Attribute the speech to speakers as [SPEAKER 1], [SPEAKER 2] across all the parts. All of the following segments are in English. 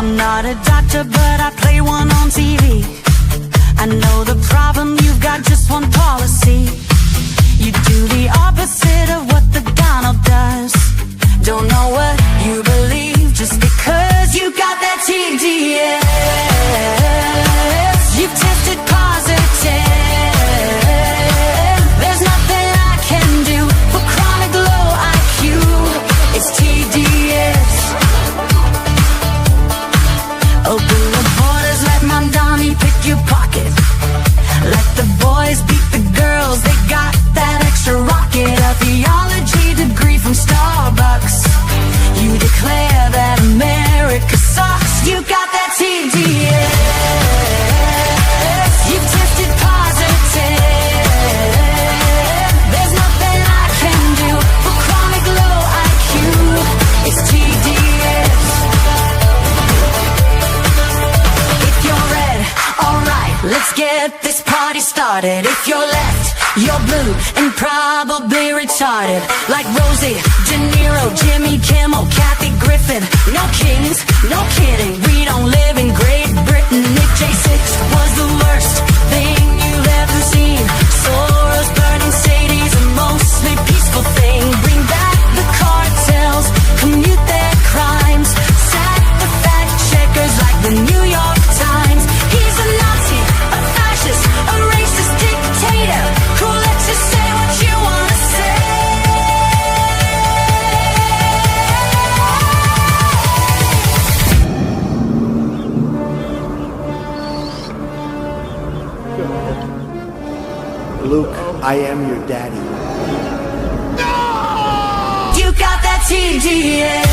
[SPEAKER 1] I'm not a doctor, but I play one on TV. I know the problem, you've got just one policy. You do the opposite of what the Donald does. Don't know what you believe just because you got that TDS. You've tested positive. There's nothing I can do for chronic low IQ. It's TDS. Open the borders, let Mamdani pick your pocket. Let the boys beat the girls, they got that extra rocket. A theology degree from Starbucks. You declare that America sucks. You got that TDS. You've tested positive. There's nothing I can do for chronic low IQ. It's TDS. If you're red, alright, let's get this party started. If you're left, you're blue and probably retarded. Like Rosie, De Niro, Jimmy Kimmel, Kathy Griffin. No kings, no kidding, we don't live in Great Britain. If J6 was the worst thing you've ever seen, Soros, burning Sadies, a mostly peaceful thing. Bring back the cartels, commute their crimes, sack the fact checkers like the New York Times. He's a Nazi, a fascist, a racist dictator who lets you say what you want to say.
[SPEAKER 2] Luke, I am your daddy.
[SPEAKER 1] You got that TDS.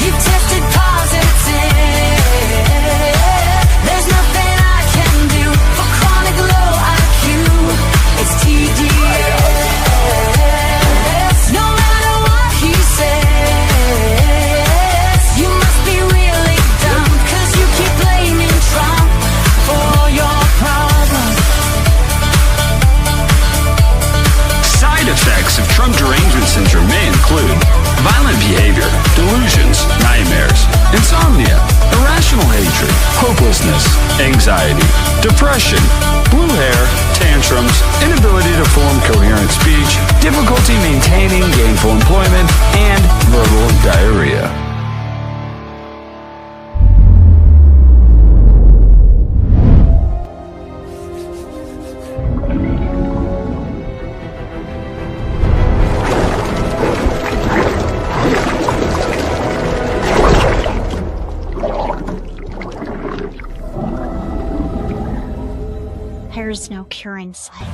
[SPEAKER 1] You tested positive. There's nothing I can do for chronic low IQ. It's TDS. No matter what he says, you must be really dumb, 'cause you keep blaming Trump for your problems.
[SPEAKER 3] Side effects of Trump derangement syndrome may include violent behavior, delusions, nightmares, insomnia, irrational hatred, hopelessness, anxiety, depression, blue hair, tantrums, inability to form coherent speech, difficulty maintaining gainful employment, and verbal diarrhea.
[SPEAKER 4] There's no cure in sight.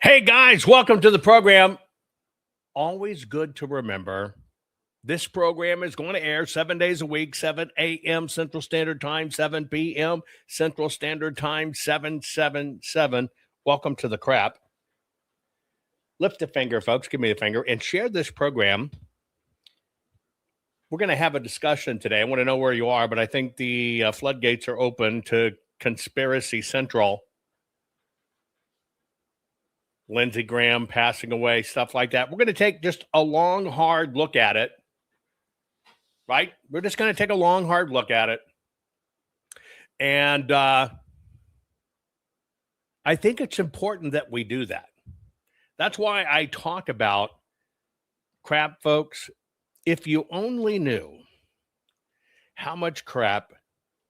[SPEAKER 5] Hey guys, welcome to the program. Always good to remember, this program is going to air 7 days a week, 7 a.m. Central Standard Time, 7 p.m. Central Standard Time, 777. Welcome to the crap. Lift a finger, folks. Give me a finger and share this program. We're going to have a discussion today. I want to know where you are, but I think the floodgates are open to Conspiracy Central. Lindsey Graham passing away, stuff like that. We're going to take just a long, hard look at it, right? We're just going to take a long, hard look at it. And I think it's important that we do that. That's why I talk about crap, folks. If you only knew how much crap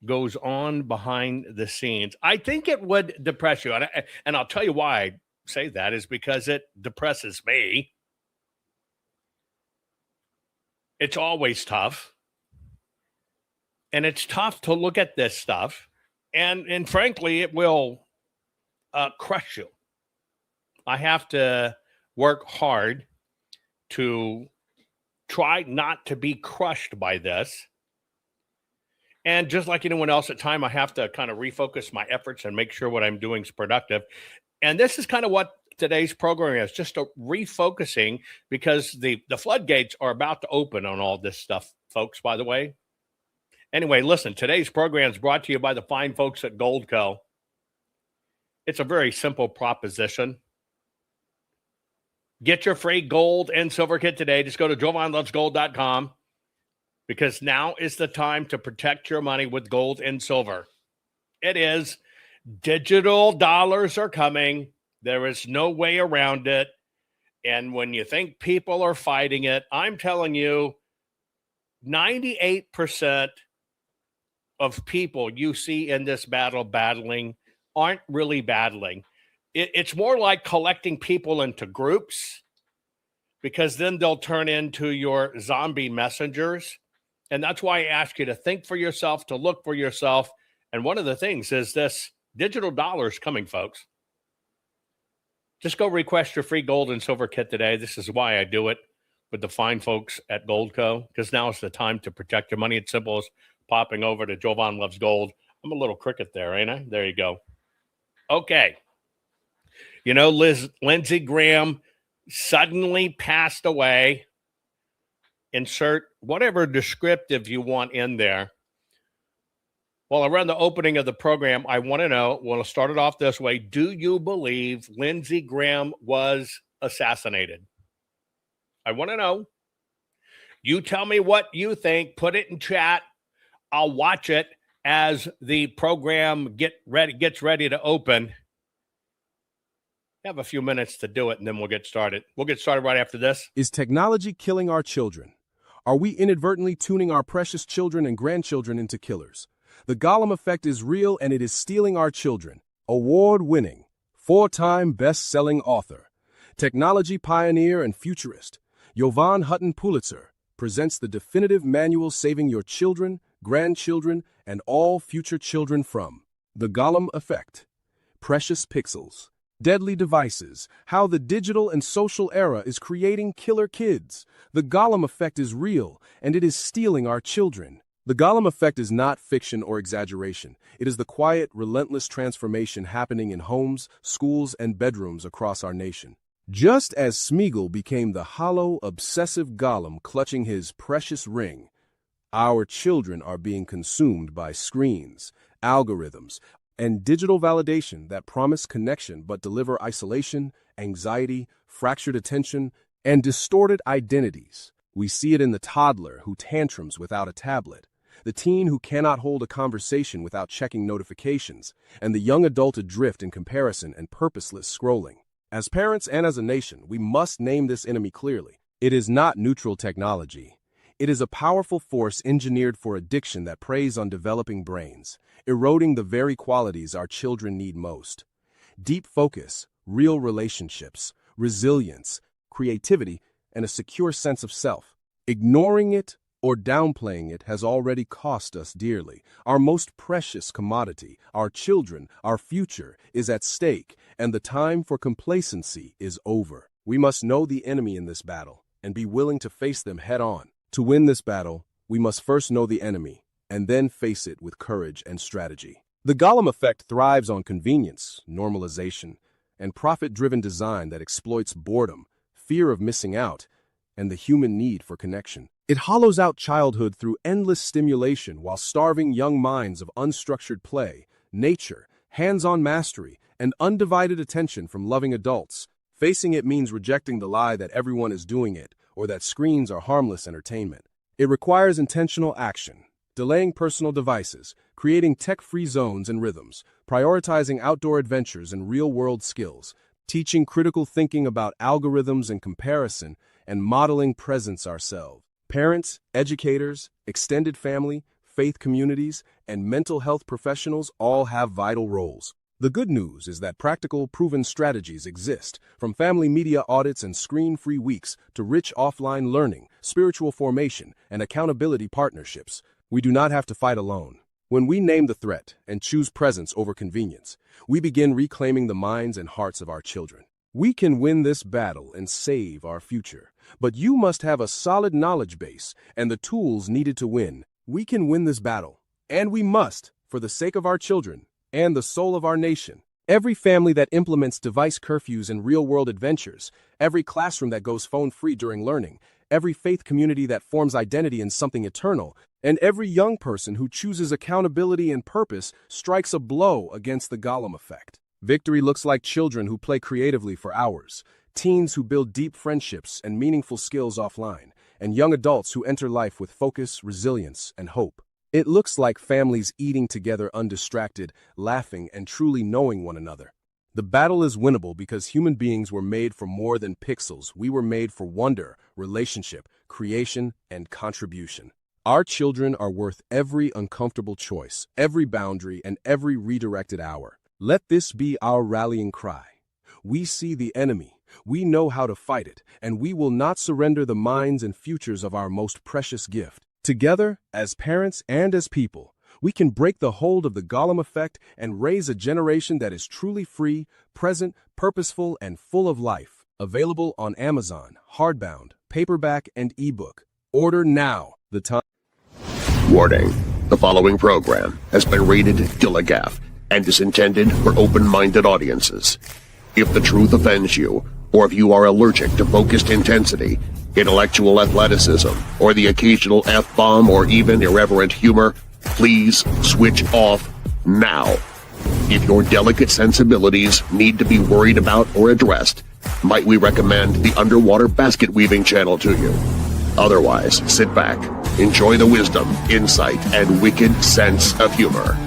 [SPEAKER 5] goes on behind the scenes, I think it would depress you. And I'll tell you why I say that is because it depresses me. It's always tough. And it's tough to look at this stuff. And frankly, it will crush you. I have to work hard to try not to be crushed by this. And just like anyone else at time, I have to kind of refocus my efforts and make sure what I'm doing is productive. And this is kind of what today's program is, just a refocusing, because the floodgates are about to open on all this stuff, folks, by the way. Anyway, listen, today's program is brought to you by the fine folks at Goldco. It's a very simple proposition. Get your free gold and silver kit today. Just go to jovanlovesgold.com because now is the time to protect your money with gold and silver. It is. Digital dollars are coming. There is no way around it. And when you think people are fighting it, I'm telling you, 98% of people you see in this battle battling aren't really battling. It's more like collecting people into groups, because then they'll turn into your zombie messengers. And that's why I ask you to think for yourself, to look for yourself. And one of the things is this digital dollar is coming, folks. Just go request your free gold and silver kit today. This is why I do it with the fine folks at Goldco, because now is the time to protect your money. It's simple as popping over to Jovan Loves Gold. I'm a little cricket there, ain't I? There you go. Okay. You know, Lindsey Graham suddenly passed away. Insert whatever descriptive you want in there. Well, around the opening of the program, I want to know, we'll start it off this way. Do you believe Lindsey Graham was assassinated? I want to know. You tell me what you think. Put it in chat. I'll watch it as the program gets ready to open. Have a few minutes to do it, and then we'll get started. We'll get started right after this.
[SPEAKER 4] Is technology killing our children? Are we inadvertently tuning our precious children and grandchildren into killers? The Gollum effect is real, and it is stealing our children. Award-winning, 4-time best-selling author, technology pioneer and futurist, Jovan Hutton Pulitzer presents the definitive manual saving your children, grandchildren, and all future children from the Gollum effect. Precious pixels. Deadly devices, how the digital and social era is creating killer kids. The Gollum effect is real, and it is stealing our children. The Gollum effect is not fiction or exaggeration. It is the quiet, relentless transformation happening in homes, schools, and bedrooms across our nation. Just as Smeagol became the hollow, obsessive Gollum clutching his precious ring, our children are being consumed by screens, algorithms, and digital validation that promise connection but deliver isolation, anxiety, fractured attention, and distorted identities. We see it in the toddler who tantrums without a tablet, the teen who cannot hold a conversation without checking notifications, and the young adult adrift in comparison and purposeless scrolling. As parents and as a nation, we must name this enemy clearly. It is not neutral technology. It is a powerful force engineered for addiction that preys on developing brains, eroding the very qualities our children need most. Deep focus, real relationships, resilience, creativity, and a secure sense of self. Ignoring it or downplaying it has already cost us dearly. Our most precious commodity, our children, our future, is at stake, and the time for complacency is over. We must know the enemy in this battle and be willing to face them head-on. To win this battle, we must first know the enemy, and then face it with courage and strategy. The Gollum effect thrives on convenience, normalization, and profit-driven design that exploits boredom, fear of missing out, and the human need for connection. It hollows out childhood through endless stimulation while starving young minds of unstructured play, nature, hands-on mastery, and undivided attention from loving adults. Facing it means rejecting the lie that everyone is doing it, or that screens are harmless entertainment. It requires intentional action, delaying personal devices, creating tech-free zones and rhythms, prioritizing outdoor adventures and real-world skills, teaching critical thinking about algorithms and comparison, and modeling presence ourselves. Parents, educators, extended family, faith communities, and mental health professionals all have vital roles. The good news is that practical, proven strategies exist, from family media audits and screen-free weeks to rich offline learning, spiritual formation, and accountability partnerships. We do not have to fight alone. When we name the threat and choose presence over convenience, we begin reclaiming the minds and hearts of our children. We can win this battle and save our future, but you must have a solid knowledge base and the tools needed to win. We can win this battle, and we must, for the sake of our children and the soul of our nation. Every family that implements device curfews and real-world adventures, every classroom that goes phone-free during learning, every faith community that forms identity in something eternal, and every young person who chooses accountability and purpose strikes a blow against the Gollum effect. Victory looks like children who play creatively for hours, teens who build deep friendships and meaningful skills offline, and young adults who enter life with focus, resilience, and hope. It looks like families eating together undistracted, laughing, and truly knowing one another. The battle is winnable because human beings were made for more than pixels. We were made for wonder, relationship, creation, and contribution. Our children are worth every uncomfortable choice, every boundary, and every redirected hour. Let this be our rallying cry. We see the enemy, we know how to fight it, and we will not surrender the minds and futures of our most precious gift. Together, as parents and as people, we can break the hold of the Gollum effect and raise a generation that is truly free, present, purposeful, and full of life. Available on Amazon, hardbound, paperback, and ebook. Order now. The time.
[SPEAKER 6] Warning. The following program has been rated Gilligaff and is intended for open-minded audiences. If the truth offends you, or if you are allergic to focused intensity, intellectual athleticism, or the occasional F-bomb or even irreverent humor, please switch off now. If your delicate sensibilities need to be worried about or addressed, might we recommend the Underwater Basket Weaving channel to you? Otherwise, sit back, enjoy the wisdom, insight, and wicked sense of humor.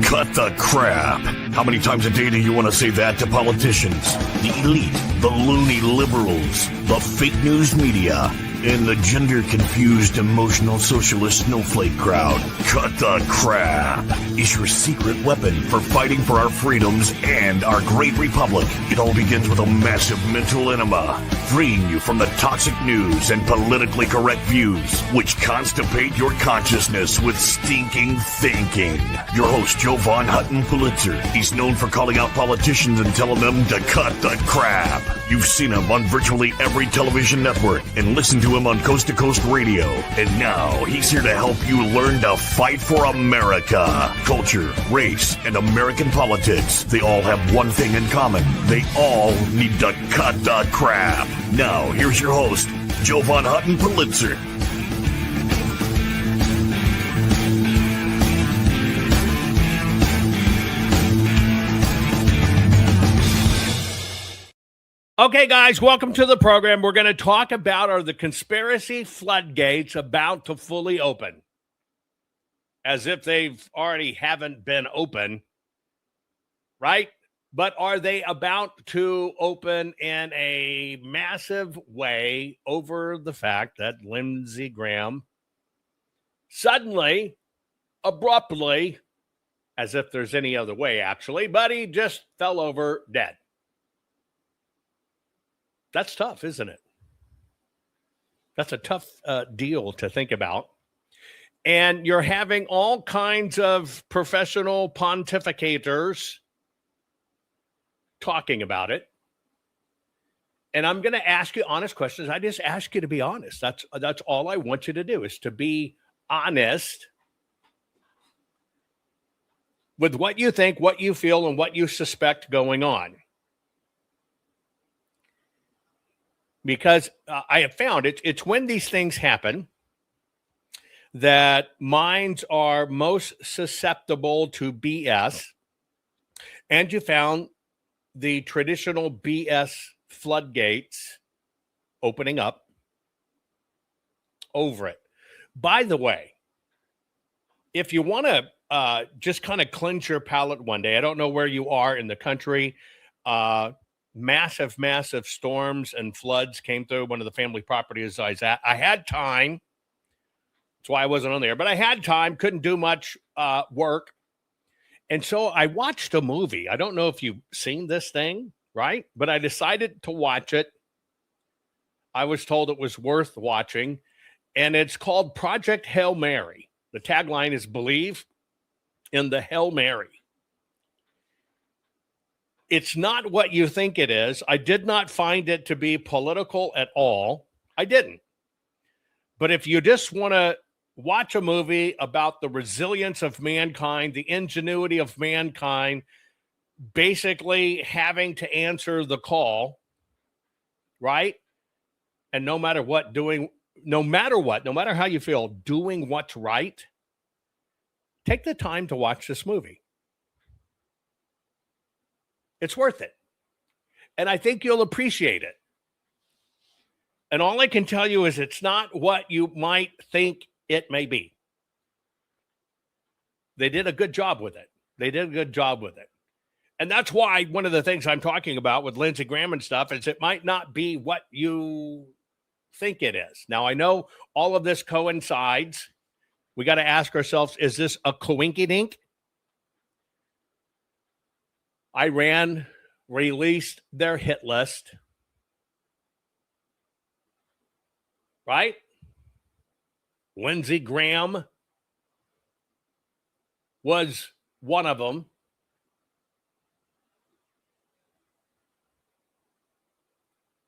[SPEAKER 7] Cut the crap. How many times a day do you want to say that to politicians, the elite, the loony liberals, the fake news media, and the gender-confused, emotional socialist snowflake crowd? Cut the crap is your secret weapon for fighting for our freedoms and our great republic. It all begins with a massive mental enema, freeing you from the toxic news and politically correct views, which constipate your consciousness with stinking thinking. Your host, Jovan Hutton Pulitzer. He's known for calling out politicians and telling them to cut the crap. You've seen him on virtually every television network and listened to him on Coast to Coast Radio. And now he's here to help you learn to fight for America. Culture, race, and American politics. They all have one thing in common. They all need to cut the crap. Now, here's your host, Jovan Hutton Pulitzer.
[SPEAKER 5] Okay, guys, welcome to the program. We're going to talk about are the conspiracy floodgates about to fully open? As if they've already haven't been open, right? But are they about to open in a massive way over the fact that Lindsey Graham suddenly, abruptly, as if there's any other way actually, but he just fell over dead. That's tough, isn't it? That's a tough deal to think about. And you're having all kinds of professional pontificators talking about it. And I'm going to ask you honest questions. I just ask you to be honest. That's all I want you to do, is to be honest with what you think, what you feel, and what you suspect going on. Because I have found it's when these things happen that minds are most susceptible to BS. And you found the traditional BS floodgates opening up over it. By the way, if you want to just kind of cleanse your palate one day, I don't know where you are in the country, massive storms and floods came through one of the family properties I was at. I had time. That's why I wasn't on there. But I had time, couldn't do much work. And so I watched a movie. I don't know if you've seen this thing, right? But I decided to watch it. I was told it was worth watching. And it's called Project Hail Mary. The tagline is "Believe in the Hail Mary." It's not what you think it is. I did not find it to be political at all. I didn't. But if you just want to watch a movie about the resilience of mankind, the ingenuity of mankind, basically having to answer the call, right? And no matter how you feel, doing what's right, take the time to watch this movie. It's worth it. And I think you'll appreciate it. And all I can tell you is it's not what you might think it may be. They did a good job with it. And that's why one of the things I'm talking about with Lindsey Graham and stuff is it might not be what you think it is. Now, I know all of this coincides. We got to ask ourselves, is this a coinkydink? Iran released their hit list. Right? Lindsey Graham was one of them.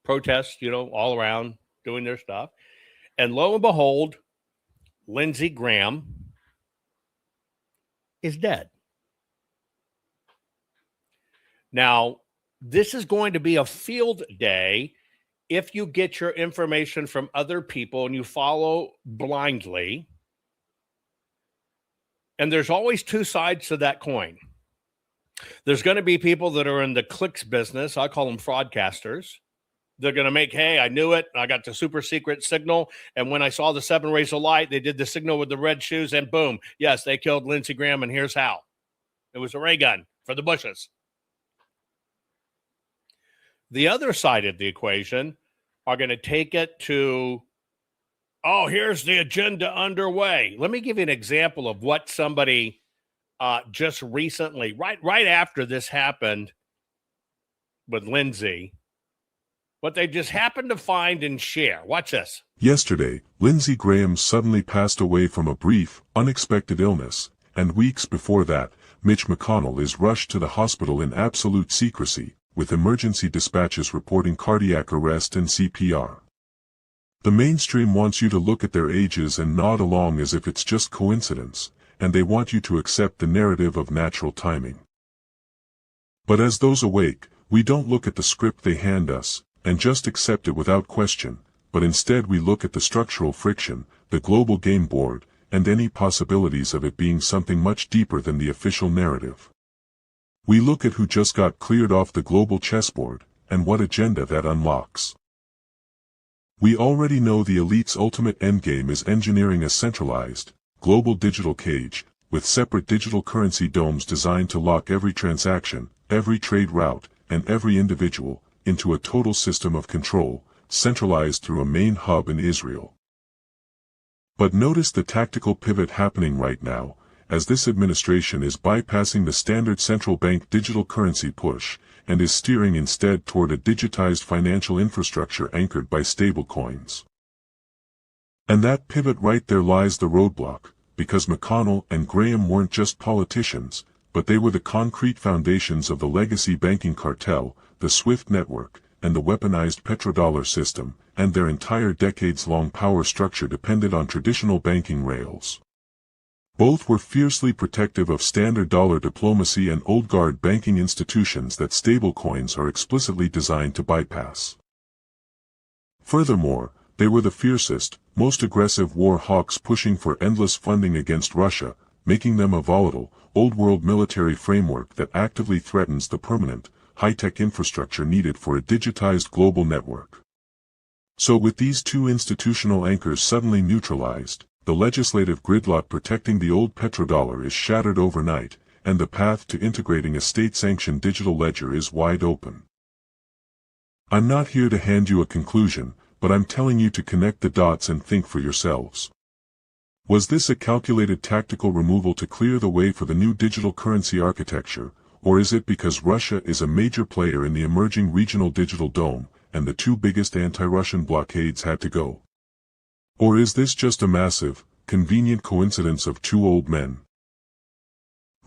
[SPEAKER 5] Protests, all around doing their stuff. And lo and behold, Lindsey Graham is dead. Now, this is going to be a field day if you get your information from other people and you follow blindly. And there's always two sides to that coin. There's going to be people that are in the clicks business. I call them fraudcasters. They're going to make, hey, I knew it. I got the super secret signal. And when I saw the 7 rays of light, they did the signal with the red shoes and boom. Yes, they killed Lindsey Graham. And here's how. It was a ray gun for the bushes. The other side of the equation are going to take it to, oh, here's the agenda underway. Let me give you an example of what somebody just recently, right after this happened with Lindsey, what they just happened to find and share. Watch this.
[SPEAKER 8] Yesterday, Lindsey Graham suddenly passed away from a brief, unexpected illness, and weeks before that, Mitch McConnell is rushed to the hospital in absolute secrecy, with emergency dispatches reporting cardiac arrest and CPR. The mainstream wants you to look at their ages and nod along as if it's just coincidence, and they want you to accept the narrative of natural timing. But as those awake, we don't look at the script they hand us, and just accept it without question, but instead we look at the structural friction, the global game board, and any possibilities of it being something much deeper than the official narrative. We look at who just got cleared off the global chessboard, and what agenda that unlocks. We already know the elite's ultimate endgame is engineering a centralized, global digital cage, with separate digital currency domes designed to lock every transaction, every trade route, and every individual, into a total system of control, centralized through a main hub in Israel. But notice the tactical pivot happening right now, as this administration is bypassing the standard central bank digital currency push, and is steering instead toward a digitized financial infrastructure anchored by stablecoins. And that pivot right there lies the roadblock, because McConnell and Graham weren't just politicians, but they were the concrete foundations of the legacy banking cartel, the SWIFT network, and the weaponized petrodollar system, and their entire decades-long power structure depended on traditional banking rails. Both were fiercely protective of standard dollar diplomacy and old-guard banking institutions that stablecoins are explicitly designed to bypass. Furthermore, they were the fiercest, most aggressive war hawks pushing for endless funding against Russia, making them a volatile, old-world military framework that actively threatens the permanent, high-tech infrastructure needed for a digitized global network. So with these two institutional anchors suddenly neutralized, the legislative gridlock protecting the old petrodollar is shattered overnight, and the path to integrating a state-sanctioned digital ledger is wide open. I'm not here to hand you a conclusion, but I'm telling you to connect the dots and think for yourselves. Was this a calculated tactical removal to clear the way for the new digital currency architecture, or is it because Russia is a major player in the emerging regional digital dome, and the two biggest anti-Russian blockades had to go? Or is this just a massive, convenient coincidence of two old men?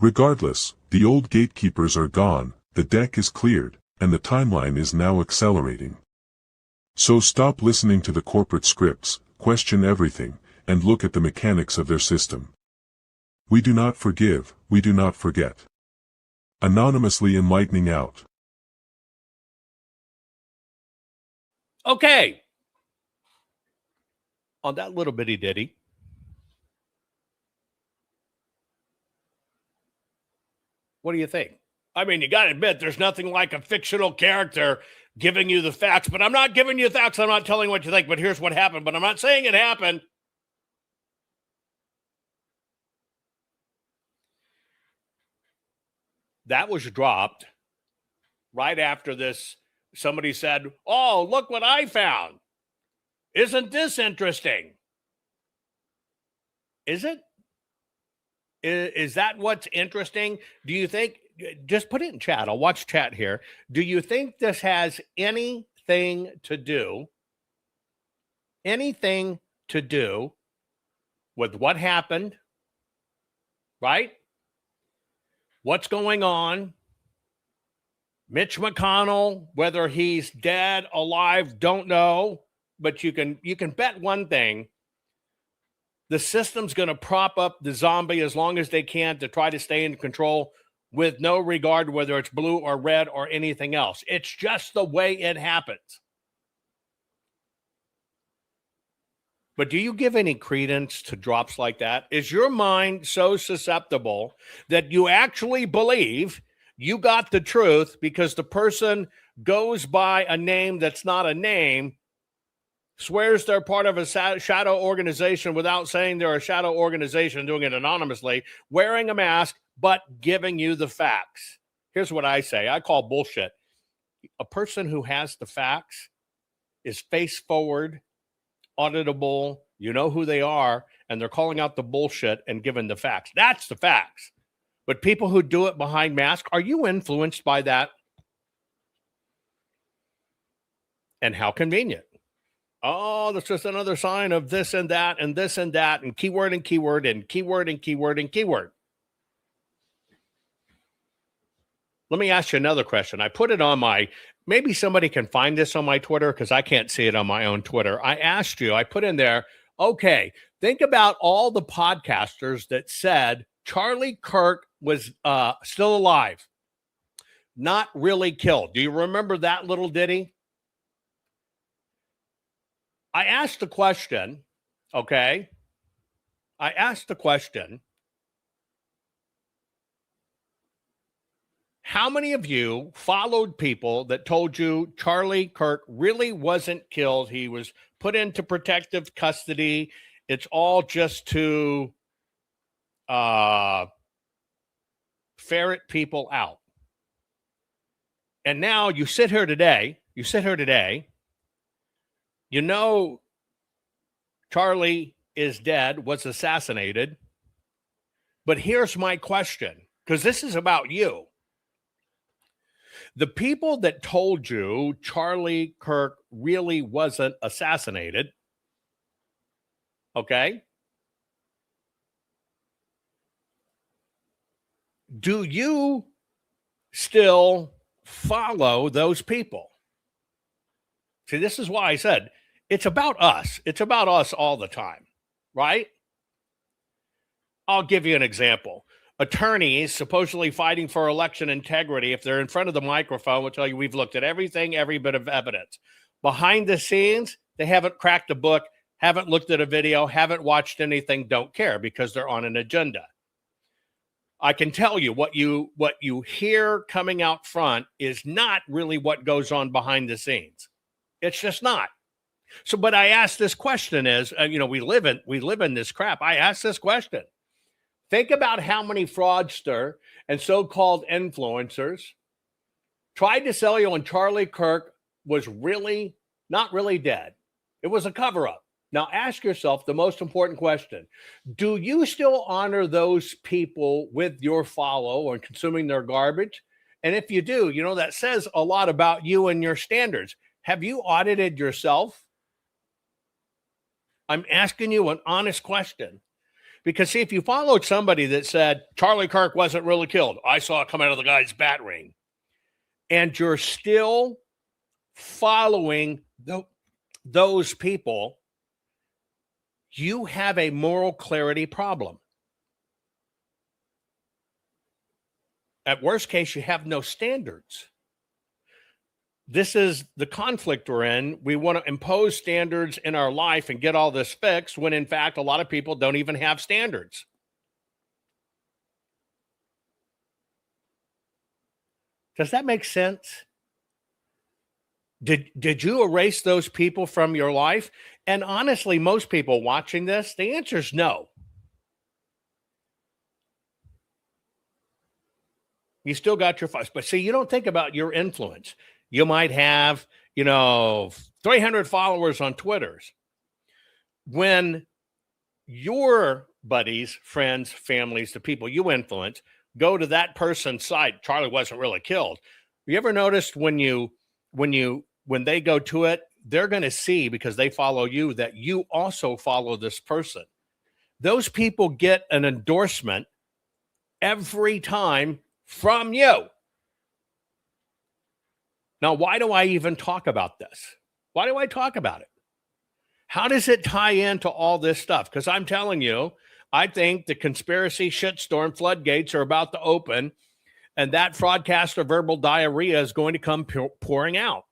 [SPEAKER 8] Regardless, the old gatekeepers are gone, the deck is cleared, and the timeline is now accelerating. So stop listening to the corporate scripts, question everything, and look at the mechanics of their system. We do not forgive, we do not forget. Anonymously enlightening out.
[SPEAKER 5] Okay. On that little bitty ditty, what do you think? I mean, you got to admit, there's nothing like a fictional character giving you the facts, but I'm not giving you facts. I'm not telling you what you think, but here's what happened, but I'm not saying it happened. That was dropped right after this. Somebody said, "Oh, look what I found. Isn't this interesting?" Is it? Is that what's interesting? Do you think, just put it in chat. I'll watch chat here. Do you think this has anything to do with what happened, right? What's going on? Mitch McConnell, whether he's dead, alive, don't know, but you can bet one thing. The system's going to prop up the zombie as long as they can to try to stay in control with no regard whether it's blue or red or anything else. It's just the way it happens. But do you give any credence to drops like that? Is your mind so susceptible that you actually believe you got the truth because the person goes by a name that's not a name, swears they're part of a shadow organization without saying they're a shadow organization, doing it anonymously, wearing a mask, but giving you the facts? Here's what I say. I call bullshit. A person who has the facts is face forward, auditable, you know who they are, and they're calling out the bullshit and giving the facts. That's the facts. But people who do it behind masks, are you influenced by that? And how convenient. Oh, that's just another sign of this and that and this and that and keyword and keyword and keyword and keyword and keyword. Let me ask you another question. I put it on maybe somebody can find this on my Twitter because I can't see it on my own Twitter. I put in there, okay, think about all the podcasters that said Charlie Kirk was still alive, not really killed. Do you remember that little ditty? I asked the question, okay? How many of you followed people that told you Charlie Kirk really wasn't killed? He was put into protective custody. It's all just to ferret people out. And now you sit here today, you know Charlie is dead, was assassinated. But here's my question, because this is about you. The people that told you Charlie Kirk really wasn't assassinated, okay? Do you still follow those people? See, this is why I said it's about us. It's about us all the time, right? I'll give you an example. Attorneys supposedly fighting for election integrity, if they're in front of the microphone, will tell you we've looked at everything, every bit of evidence. Behind the scenes, they haven't cracked a book, haven't looked at a video, haven't watched anything, don't care because they're on an agenda. I can tell you what you hear coming out front is not really what goes on behind the scenes. It's just not. So, but I ask this question is, we live in this crap. I ask this question. Think about how many fraudster and so-called influencers tried to sell you on Charlie Kirk was really not really dead. It was a cover-up. Now ask yourself the most important question. Do you still honor those people with your follow or consuming their garbage? And if you do, that says a lot about you and your standards. Have you audited yourself? I'm asking you an honest question. Because, see, if you followed somebody that said Charlie Kirk wasn't really killed, I saw it come out of the guy's bat ring, and you're still following those people, you have a moral clarity problem. At worst case, you have no standards. This is the conflict we're in. We want to impose standards in our life and get all this fixed when, in fact, a lot of people don't even have standards. Does that make sense? Did you erase those people from your life? And honestly, most people watching this, the answer is no. You still got your fuss. But see, you don't think about your influence. You might have, 300 followers on Twitters. When your buddies, friends, families, the people you influence, go to that person's site, Charlie wasn't really killed. You ever noticed when they go to it, they're going to see, because they follow you, that you also follow this person. Those people get an endorsement every time from you. Now, why do I even talk about this? Why do I talk about it? How does it tie into all this stuff? Because I'm telling you, I think the conspiracy shitstorm floodgates are about to open, and that fraudcaster verbal diarrhea is going to come pouring out.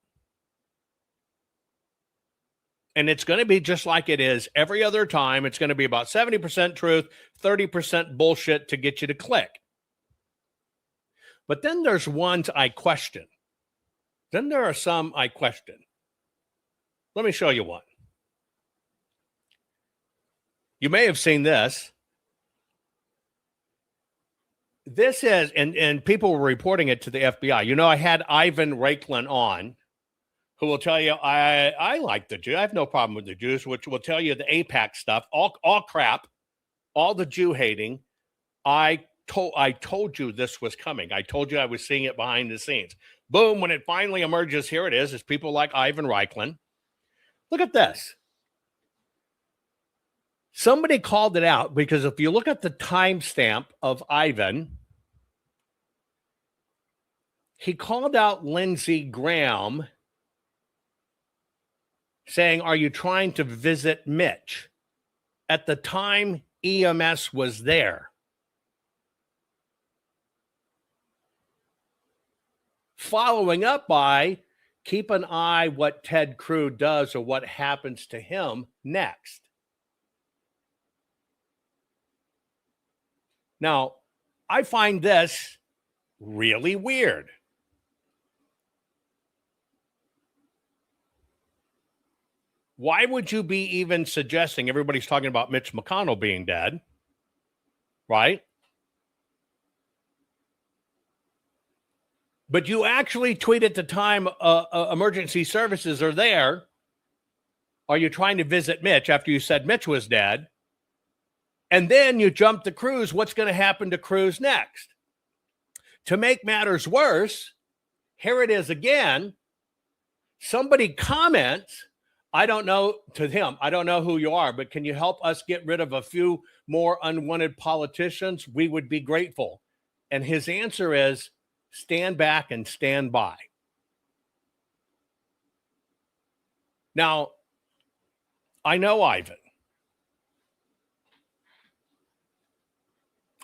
[SPEAKER 5] And it's going to be just like it is every other time. It's going to be about 70% truth, 30% bullshit to get you to click. But then there's ones I question. Then there are some I question. Let me show you one. You may have seen this. This is, and people were reporting it to the FBI. I had Ivan Raiklin on, who will tell you, I like the Jews. I have no problem with the Jews, which will tell you the AIPAC stuff, all crap, all the Jew hating. I told you this was coming. I told you I was seeing it behind the scenes. Boom, when it finally emerges, here it is. It's people like Ivan Raiklin. Look at this. Somebody called it out, because if you look at the timestamp of Ivan, he called out Lindsey Graham saying, "Are you trying to visit Mitch?" At the time, EMS was there. Following up by, keep an eye what Ted Cruz does or what happens to him next. Now, I find this really weird. Why would you be even suggesting, everybody's talking about Mitch McConnell being dead, right? But you actually tweet at the time emergency services are there. Are you trying to visit Mitch after you said Mitch was dead? And then you jump to Cruz. What's going to happen to Cruz next? To make matters worse, here it is again. Somebody comments, I don't know, to him, I don't know who you are, but can you help us get rid of a few more unwanted politicians? We would be grateful. And his answer is, stand back and stand by. Now, I know Ivan.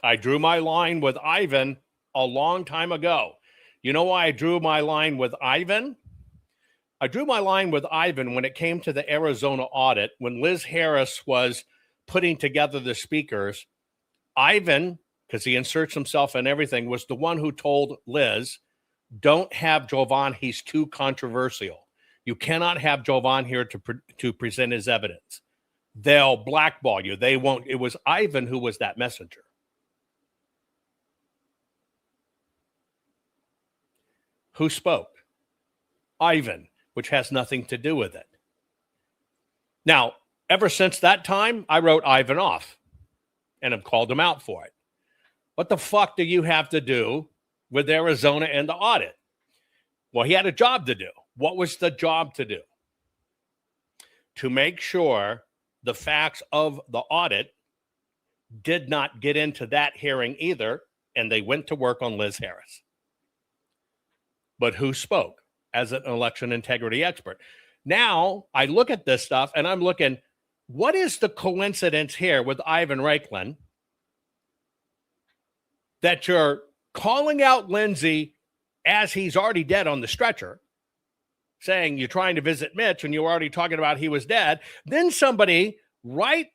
[SPEAKER 5] I drew my line with Ivan a long time ago. You know why I drew my line with Ivan? I drew my line with Ivan when it came to the Arizona audit, when Liz Harris was putting together the speakers. Ivan, because he inserts himself in everything, was the one who told Liz, don't have Jovan, he's too controversial. You cannot have Jovan here to present his evidence. They'll blackball you. They won't. It was Ivan who was that messenger. Who spoke? Ivan, which has nothing to do with it. Now, ever since that time, I wrote Ivan off and have called him out for it. What the fuck do you have to do with Arizona and the audit? Well, he had a job to do. What was the job to do? To make sure the facts of the audit did not get into that hearing either, and they went to work on Liz Harris. But who spoke as an election integrity expert? Now I look at this stuff and I'm looking, what is the coincidence here with Ivan Raiklin that you're calling out Lindsey as he's already dead on the stretcher, saying you're trying to visit Mitch and you were already talking about he was dead. Then somebody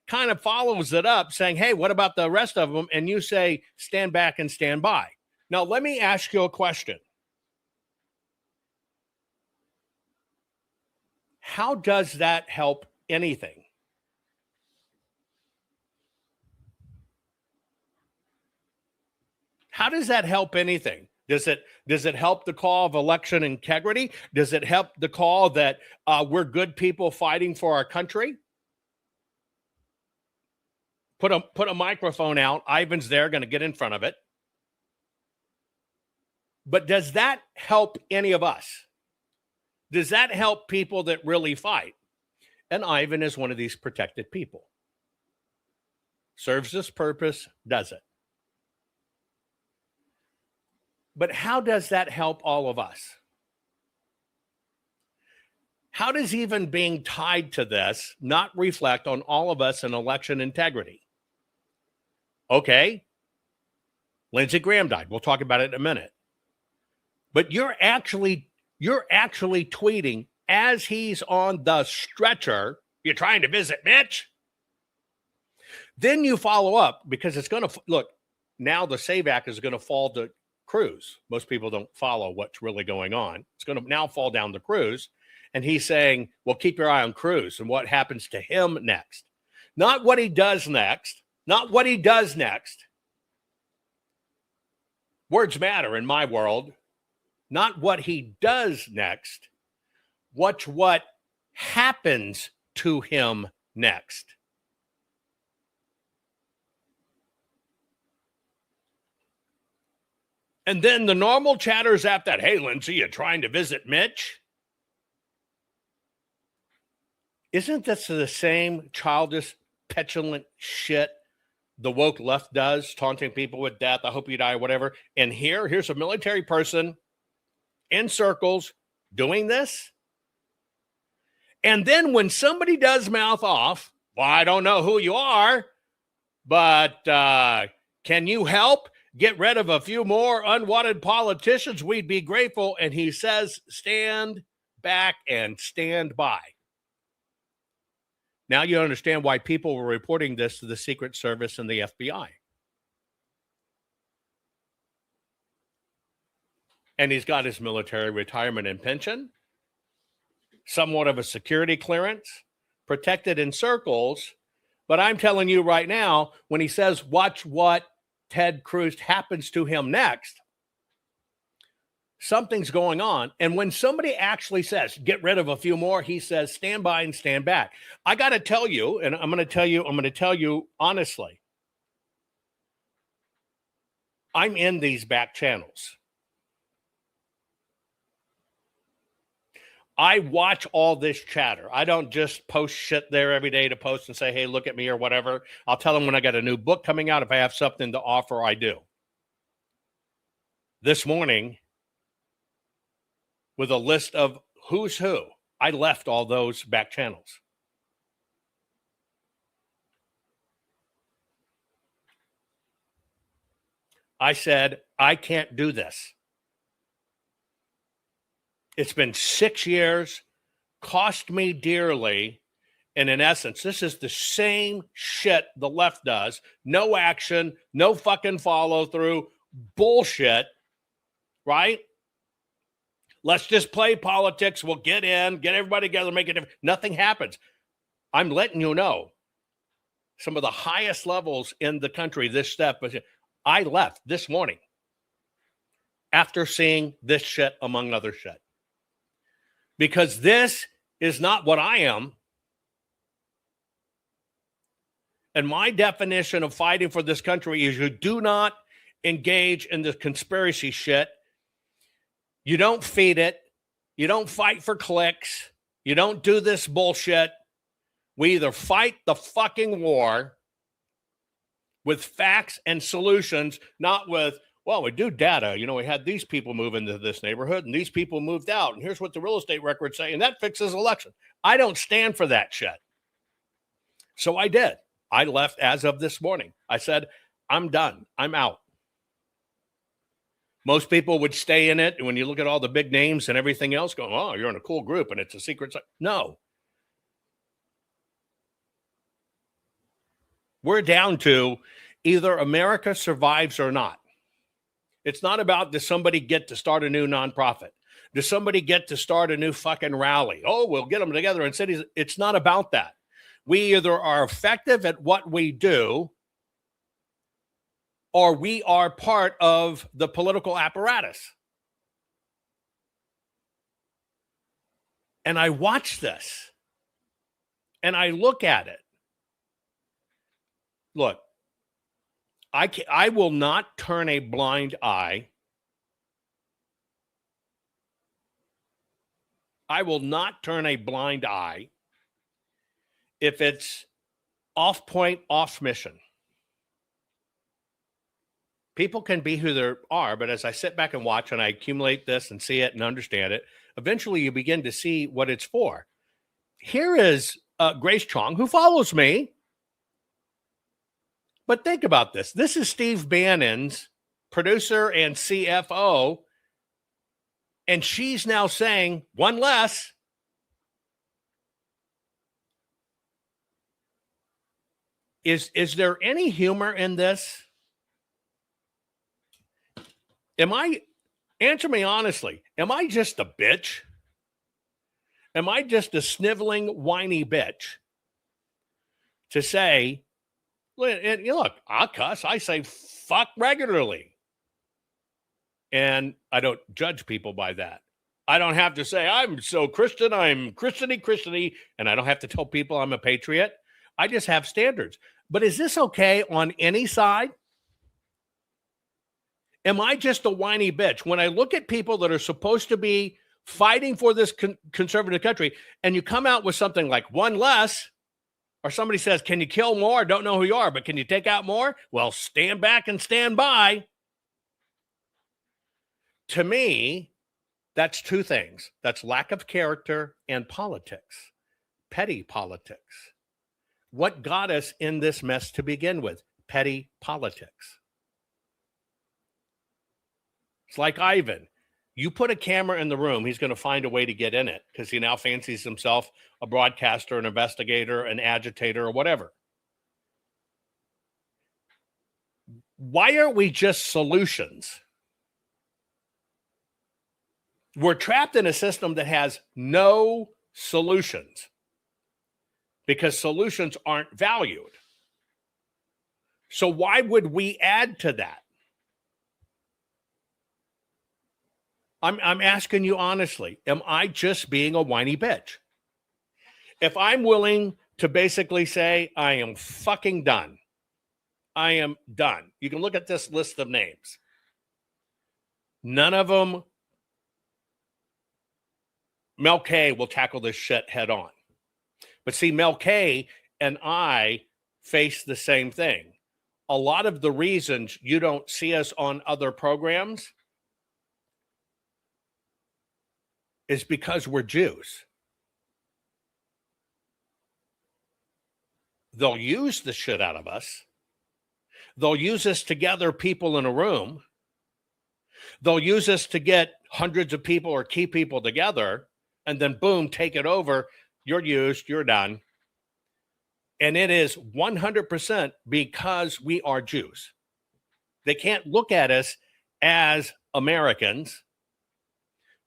[SPEAKER 5] kind of follows it up saying, hey, what about the rest of them? And you say, stand back and stand by. Now, let me ask you a question. How does that help anything? How does that help anything? Does it help the call of election integrity? Does it help the call that we're good people fighting for our country? Put a microphone out. Ivan's there, going to get in front of it. But does that help any of us? Does that help people that really fight? And Ivan is one of these protected people. Serves this purpose, does it? But how does that help all of us? How does even being tied to this not reflect on all of us in election integrity? Okay, Lindsey Graham died. We'll talk about it in a minute. But you're actually tweeting as he's on the stretcher, you're trying to visit Mitch. Then you follow up because it's going to look, now the SAVE Act is going to fall to Cruz. Most people don't follow what's really going on. It's going to now fall down to Cruz. And he's saying, well, keep your eye on Cruz and what happens to him next. Not what he does next. Not what he does next. Words matter in my world. Not what he does next. Watch what happens to him next. And then the normal chatters after that, hey, Lindsey, you trying to visit Mitch? Isn't this the same childish, petulant shit the woke left does, taunting people with death, I hope you die, whatever? And here's a military person in circles doing this. And then when somebody does mouth off, well, I don't know who you are, but can you help get rid of a few more unwanted politicians? We'd be grateful. And he says, stand back and stand by. Now you understand why people were reporting this to the Secret Service and the FBI. And he's got his military retirement and pension, somewhat of a security clearance, protected in circles. But I'm telling you right now, when he says, watch what Ted Cruz happens to him next, something's going on. And when somebody actually says, get rid of a few more, he says, stand by and stand back. I got to tell you, and I'm going to tell you honestly, I'm in these back channels. I watch all this chatter. I don't just post shit there every day to post and say, hey, look at me or whatever. I'll tell them when I got a new book coming out. If I have something to offer, I do. This morning, with a list of who's who, I left all those back channels. I said, I can't do this. It's been 6 years, cost me dearly, and in essence, this is the same shit the left does. No action, no fucking follow through, bullshit, right? Let's just play politics. We'll get in, get everybody together, make it different. Nothing happens. I'm letting you know, some of the highest levels in the country, this step, I left this morning after seeing this shit, among other shit. Because this is not what I am. And my definition of fighting for this country is you do not engage in the conspiracy shit. You don't feed it. You don't fight for clicks. You don't do this bullshit. We either fight the fucking war with facts and solutions, not with, well, we do data. You know, we had these people move into this neighborhood and these people moved out. And here's what the real estate records say. And that fixes election. I don't stand for that shit. So I did. I left as of this morning. I said, I'm done. I'm out. Most people would stay in it. And when you look at all the big names and everything else going, oh, you're in a cool group and it's a secret. No. We're down to either America survives or not. It's not about does somebody get to start a new nonprofit. Does somebody get to start a new fucking rally? Oh, we'll get them together in cities. It's not about that. We either are effective at what we do, or we are part of the political apparatus. And I watch this, and I look at it. Look, I will not turn a blind eye. I will not turn a blind eye if it's off point, off mission. People can be who they are, but as I sit back and watch and I accumulate this and see it and understand it, eventually you begin to see what it's for. Here is Grace Chong, who follows me. But think about this. This is Steve Bannon's producer and CFO, and she's now saying one less. Is there any humor in this? Answer me honestly, am I just a bitch? Am I just a sniveling, whiny bitch to say, look, I'll cuss, I say fuck regularly. And I don't judge people by that. I don't have to say, I'm so Christian, I'm Christiany, and I don't have to tell people I'm a patriot. I just have standards. But is this okay on any side? Am I just a whiny bitch? When I look at people that are supposed to be fighting for this conservative country, and you come out with something like one less, or somebody says, can you kill more? I don't know who you are, but can you take out more? Well, stand back and stand by. To me, that's two things. That's lack of character and politics, petty politics. What got us in this mess to begin with? Petty politics. It's like Ivan. You put a camera in the room, he's going to find a way to get in it because he now fancies himself a broadcaster, an investigator, an agitator, or whatever. Why aren't we just solutions? We're trapped in a system that has no solutions because solutions aren't valued. So why would we add to that? I'm asking you honestly, am I just being a whiny bitch? If I'm willing to basically say, I am fucking done. I am done. You can look at this list of names. None of them, Mel K will tackle this shit head on. But see, Mel K and I face the same thing. A lot of the reasons you don't see us on other programs is because we're Jews. They'll use the shit out of us. They'll use us to gather people in a room. They'll use us to get hundreds of people or key people together, and then boom, take it over. You're used, you're done. And it is 100% because we are Jews. They can't look at us as Americans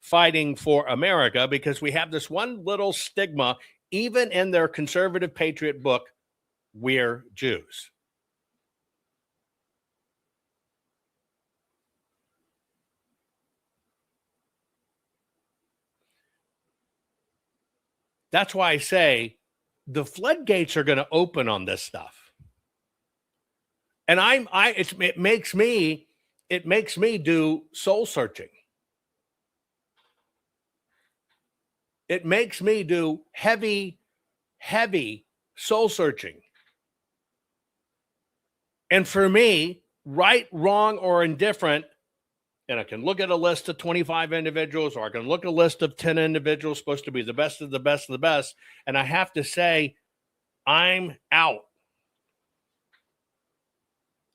[SPEAKER 5] fighting for America because we have this one little stigma, even in their conservative patriot book, we're Jews. That's why I say the floodgates are going to open on this stuff. And it makes me do soul searching. It makes me do heavy soul searching. And for me, right, wrong, or indifferent, and I can look at a list of 25 individuals, or I can look at a list of 10 individuals supposed to be the best of the best of the best, and I have to say, I'm out.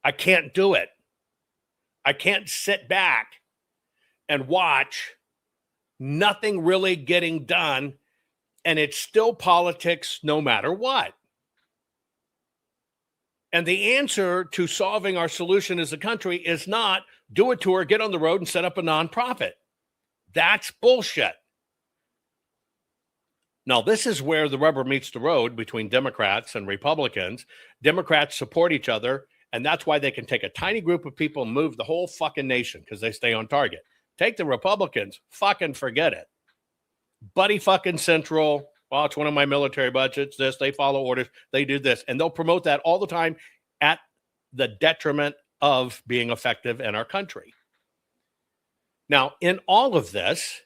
[SPEAKER 5] I can't do it. I can't sit back and watch nothing really getting done, and it's still politics no matter what. And the answer to solving our solution as a country is not do a tour, get on the road, and set up a nonprofit. That's bullshit. Now, this is where the rubber meets the road between Democrats and Republicans. Democrats support each other, and that's why they can take a tiny group of people and move the whole fucking nation because they stay on target. Take the Republicans, fucking forget it. Buddy fucking Central, well, it's one of my military budgets, this, they follow orders, they do this, and they'll promote that all the time at the detriment of being effective in our country. Now, in all of this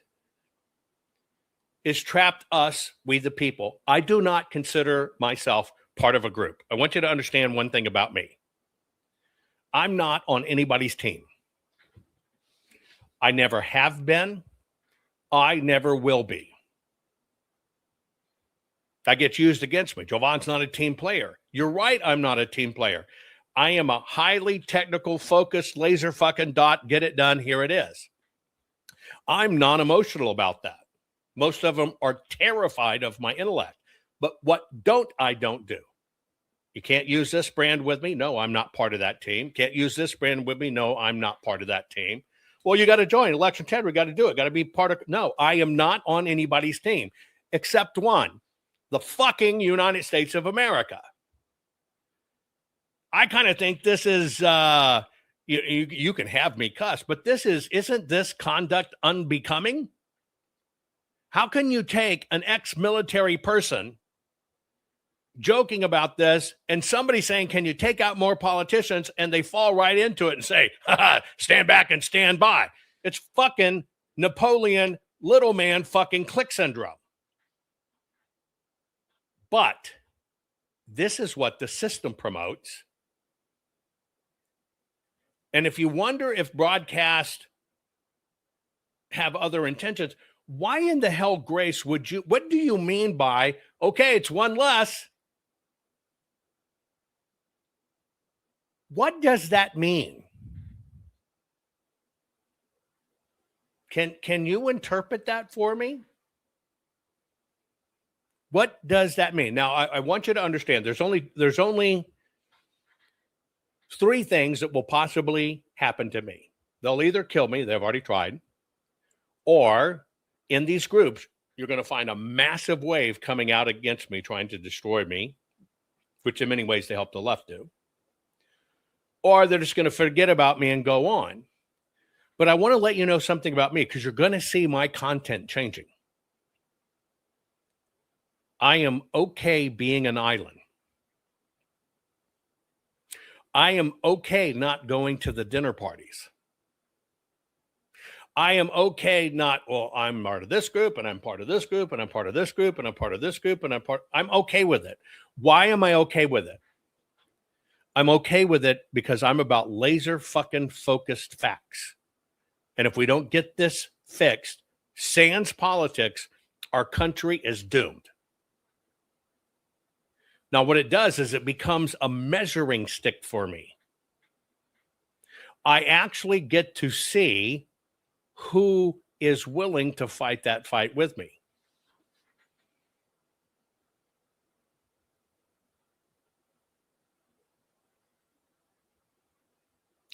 [SPEAKER 5] is trapped us, we the people. I do not consider myself part of a group. I want you to understand one thing about me. I'm not on anybody's team. I never have been. I never will be. That gets used against me. Jovan's not a team player. You're right, I'm not a team player. I am a highly technical, focused, laser fucking dot, get it done, here it is. I'm non-emotional about that. Most of them are terrified of my intellect. But what I don't do. You can't use this brand with me? No, I'm not part of that team. Can't use this brand with me? No, I'm not part of that team. Well, you got to join election 10. We got to do it. Got to be part of. No, I am not on anybody's team except one, the fucking United States of America. I kind of think this is, you can have me cuss, but isn't this conduct unbecoming? How can you take an ex-military person joking about this and somebody saying, can you take out more politicians? And they fall right into it and say, stand back and stand by. It's fucking Napoleon little man fucking click syndrome. But this is what the system promotes. And if you wonder if broadcast have other intentions, why in the hell, Grace, what do you mean by, okay, it's one less? What does that mean? Can you interpret that for me? What does that mean? Now, I want you to understand there's only three things that will possibly happen to me. They'll either kill me, they've already tried, or in these groups, you're going to find a massive wave coming out against me, trying to destroy me, which in many ways they help the left do. Or they're just going to forget about me and go on. But I want to let you know something about me because you're going to see my content changing. I am okay being an island. I am okay not going to the dinner parties. I am okay not, well, I'm part of this group and I'm part of this group and I'm part of this group and I'm part of this group and I'm okay with it. Why am I okay with it? I'm okay with it because I'm about laser fucking focused facts. And if we don't get this fixed, sans politics, our country is doomed. Now, what it does is it becomes a measuring stick for me. I actually get to see who is willing to fight that fight with me.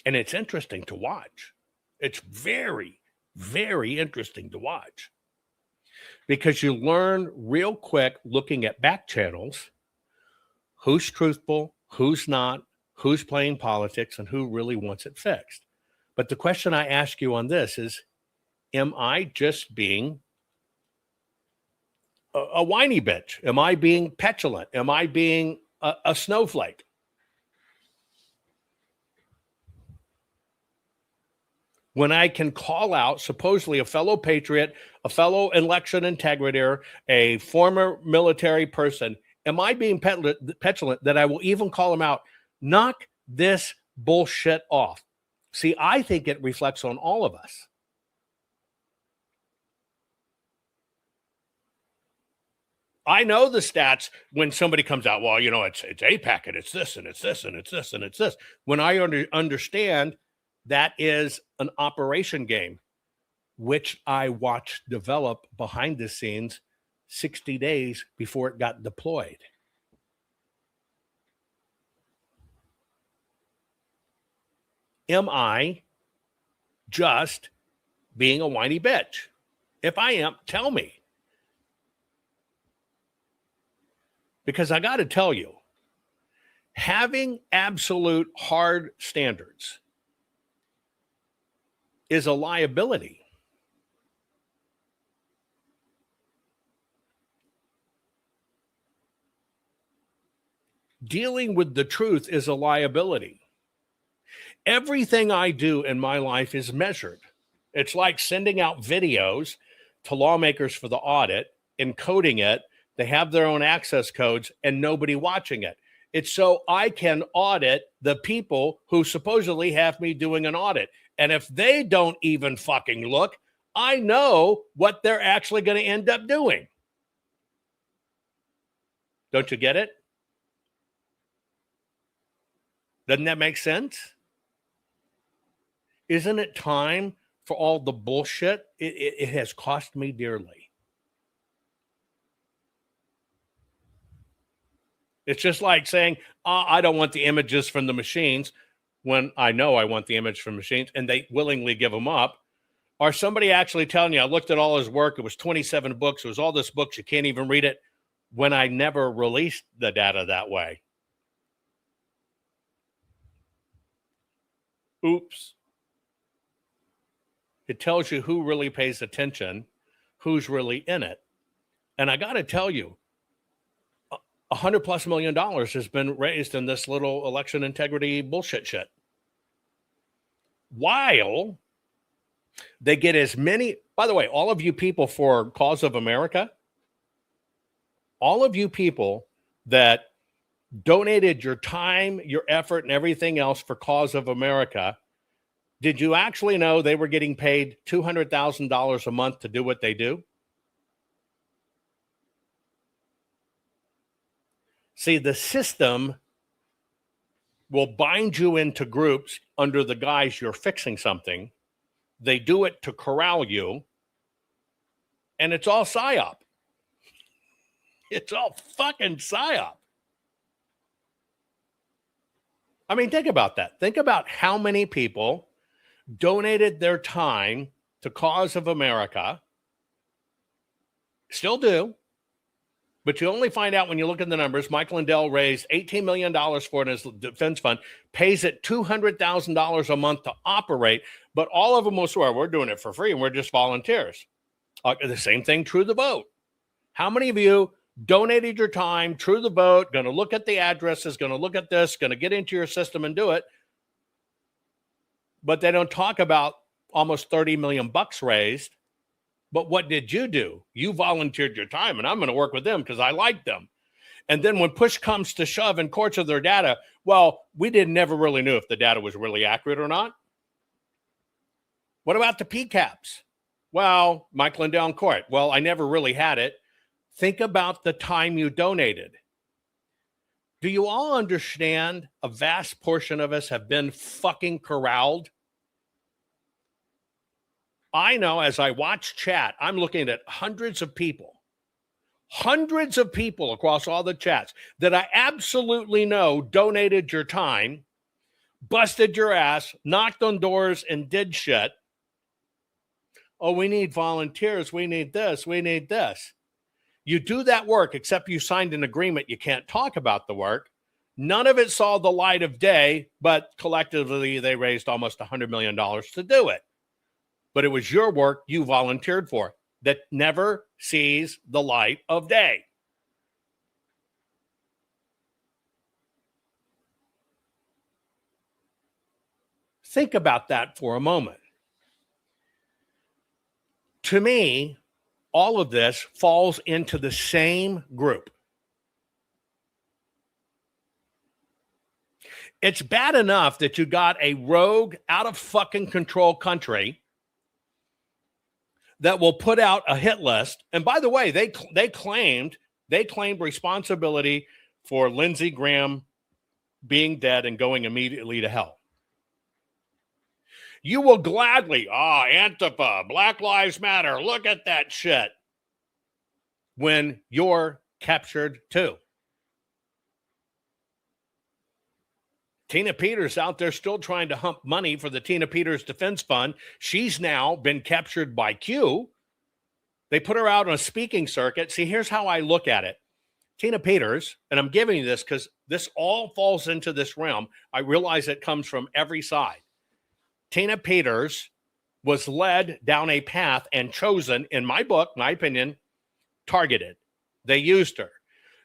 [SPEAKER 5] And it's interesting to watch. It's very, very interesting to watch. Because you learn real quick looking at back channels who's truthful, who's not, who's playing politics, and who really wants it fixed. But the question I ask you on this is, am I just being a whiny bitch? Am I being petulant? Am I being a snowflake? When I can call out supposedly a fellow patriot, a fellow election integrity, a former military person, am I being petulant that I will even call him out? Knock this bullshit off. See, I think it reflects on all of us. I know the stats when somebody comes out, well, you know, it's AIPAC and it's this and it's this and it's this and it's this. When I understand that is an operation game, which I watched develop behind the scenes 60 days before it got deployed. Am I just being a whiny bitch? If I am, tell me. Because I got to tell you, having absolute hard standards is a liability. Dealing with the truth is a liability. Everything I do in my life is measured. It's like sending out videos to lawmakers for the audit, encoding it. They have their own access codes and nobody watching it. It's so I can audit the people who supposedly have me doing an audit. And if they don't even fucking look, I know what they're actually going to end up doing. Don't you get it? Doesn't that make sense? Isn't it time for all the bullshit? It has cost me dearly. It's just like saying, I don't want the images from the machines when I know I want the image from machines and they willingly give them up. Or somebody actually telling you, I looked at all his work. It was 27 books. It was all this books. You can't even read it when I never released the data that way. Oops. It tells you who really pays attention, who's really in it. And I got to tell you, $100+ million has been raised in this little election integrity bullshit shit. While they get as many, by the way, all of you people for Cause of America, all of you people that donated your time, your effort, and everything else for Cause of America, did you actually know they were getting paid $200,000 a month to do what they do? See, the system will bind you into groups under the guise you're fixing something. They do it to corral you, and it's all psyop. It's all fucking psyop. I mean, think about that. Think about how many people donated their time to Cause of America, still do, but you only find out when you look at the numbers. Mike Lindell raised $18 million for it in his defense fund, pays it $200,000 a month to operate, but all of them will swear, we're doing it for free and we're just volunteers. The same thing, True the Vote. How many of you donated your time, True the Vote, going to look at the addresses, going to look at this, going to get into your system and do it, but they don't talk about almost 30 million bucks raised. But what did you do? You volunteered your time, and I'm going to work with them because I like them. And then when push comes to shove in courts of their data, well, we never really knew if the data was really accurate or not. What about the PCAPs? Well, Mike Lindell in court. Well, I never really had it. Think about the time you donated. Do you all understand a vast portion of us have been fucking corralled? I know as I watch chat, I'm looking at hundreds of people across all the chats that I absolutely know donated your time, busted your ass, knocked on doors, and did shit. Oh, we need volunteers. We need this. We need this. You do that work, except you signed an agreement. You can't talk about the work. None of it saw the light of day, but collectively they raised almost $100 million to do it. But it was your work you volunteered for that never sees the light of day. Think about that for a moment. To me, all of this falls into the same group. It's bad enough that you got a rogue, out of fucking control country that will put out a hit list. And by the way, they claimed responsibility for Lindsey Graham being dead and going immediately to hell. You will gladly, Antifa, Black Lives Matter, look at that shit, when you're captured too. Tina Peters out there still trying to hump money for the Tina Peters Defense Fund. She's now been captured by Q. They put her out on a speaking circuit. See, here's how I look at it. Tina Peters, and I'm giving you this because this all falls into this realm. I realize it comes from every side. Tina Peters was led down a path and chosen, in my book, my opinion, targeted. They used her.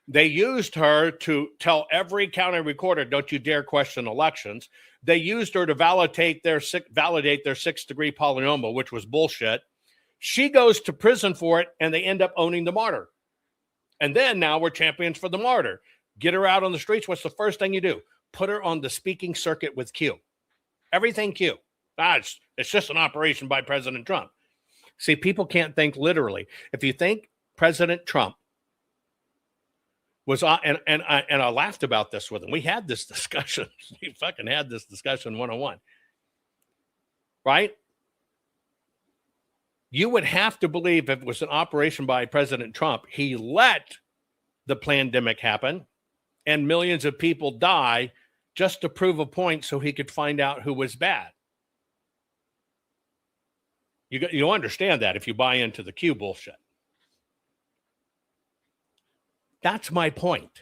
[SPEAKER 5] They used her to tell every county recorder, don't you dare question elections. They used her to validate their 6-degree polynomial, which was bullshit. She goes to prison for it, and they end up owning the martyr. And then now we're champions for the martyr. Get her out on the streets. What's the first thing you do? Put her on the speaking circuit with Q. Everything Q. It's just an operation by President Trump. See, people can't think literally. If you think President Trump was, and I laughed about this with him. We had this discussion. We fucking had this discussion 101. Right? You would have to believe if it was an operation by President Trump, he let the pandemic happen and millions of people die just to prove a point so he could find out who was bad. You understand that if you buy into the Q bullshit. That's my point.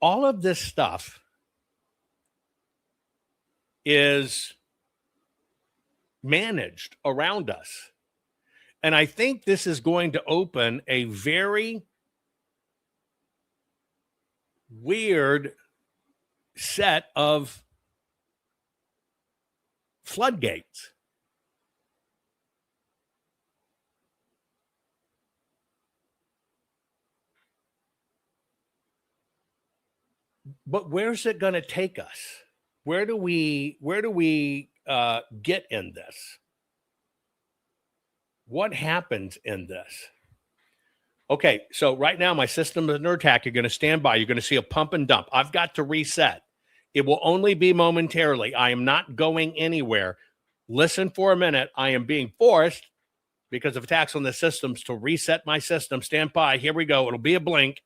[SPEAKER 5] All of this stuff is managed around us. And I think this is going to open a very weird set of floodgates. But where's it going to take us? Where do we get in this? What happens in this? Okay, so right now my system is under attack. You're going to stand by. You're going to see a pump and dump. I've got to reset. It will only be momentarily. I am not going anywhere. Listen for a minute. I am being forced because of attacks on the systems to reset my system. Stand by. Here we go. It'll be a blink.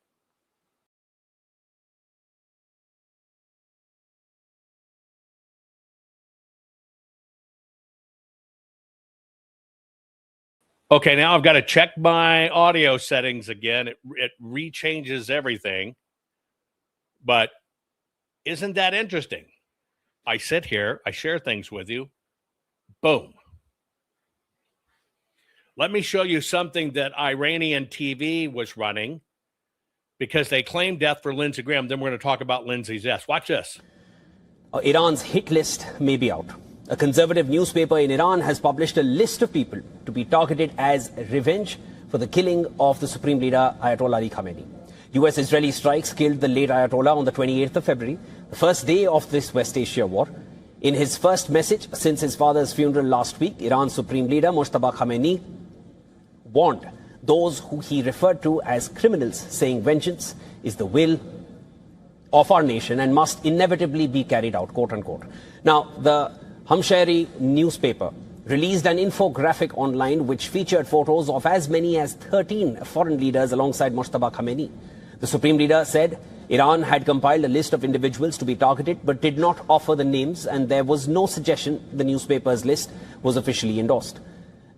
[SPEAKER 5] Okay, now I've got to check my audio settings again. It rechanges everything. But isn't that interesting? I sit here, I share things with you. Boom. Let me show you something that Iranian TV was running because they claimed death for Lindsey Graham. Then we're going to talk about Lindsey's death. Watch this.
[SPEAKER 9] Iran's hit list may be out. A conservative newspaper in Iran has published a list of people to be targeted as revenge for the killing of the Supreme Leader Ayatollah Ali Khamenei. US-Israeli strikes killed the late Ayatollah on the 28th of February, the first day of this West Asia war. In his first message since his father's funeral last week, Iran's Supreme Leader Mojtaba Khamenei warned those who he referred to as criminals, saying vengeance is the will of our nation and must inevitably be carried out, quote unquote. Now, the Hamshari newspaper released an infographic online which featured photos of as many as 13 foreign leaders alongside Mojtaba Khamenei. The Supreme Leader said Iran had compiled a list of individuals to be targeted but did not offer the names, and there was no suggestion the newspaper's list was officially endorsed.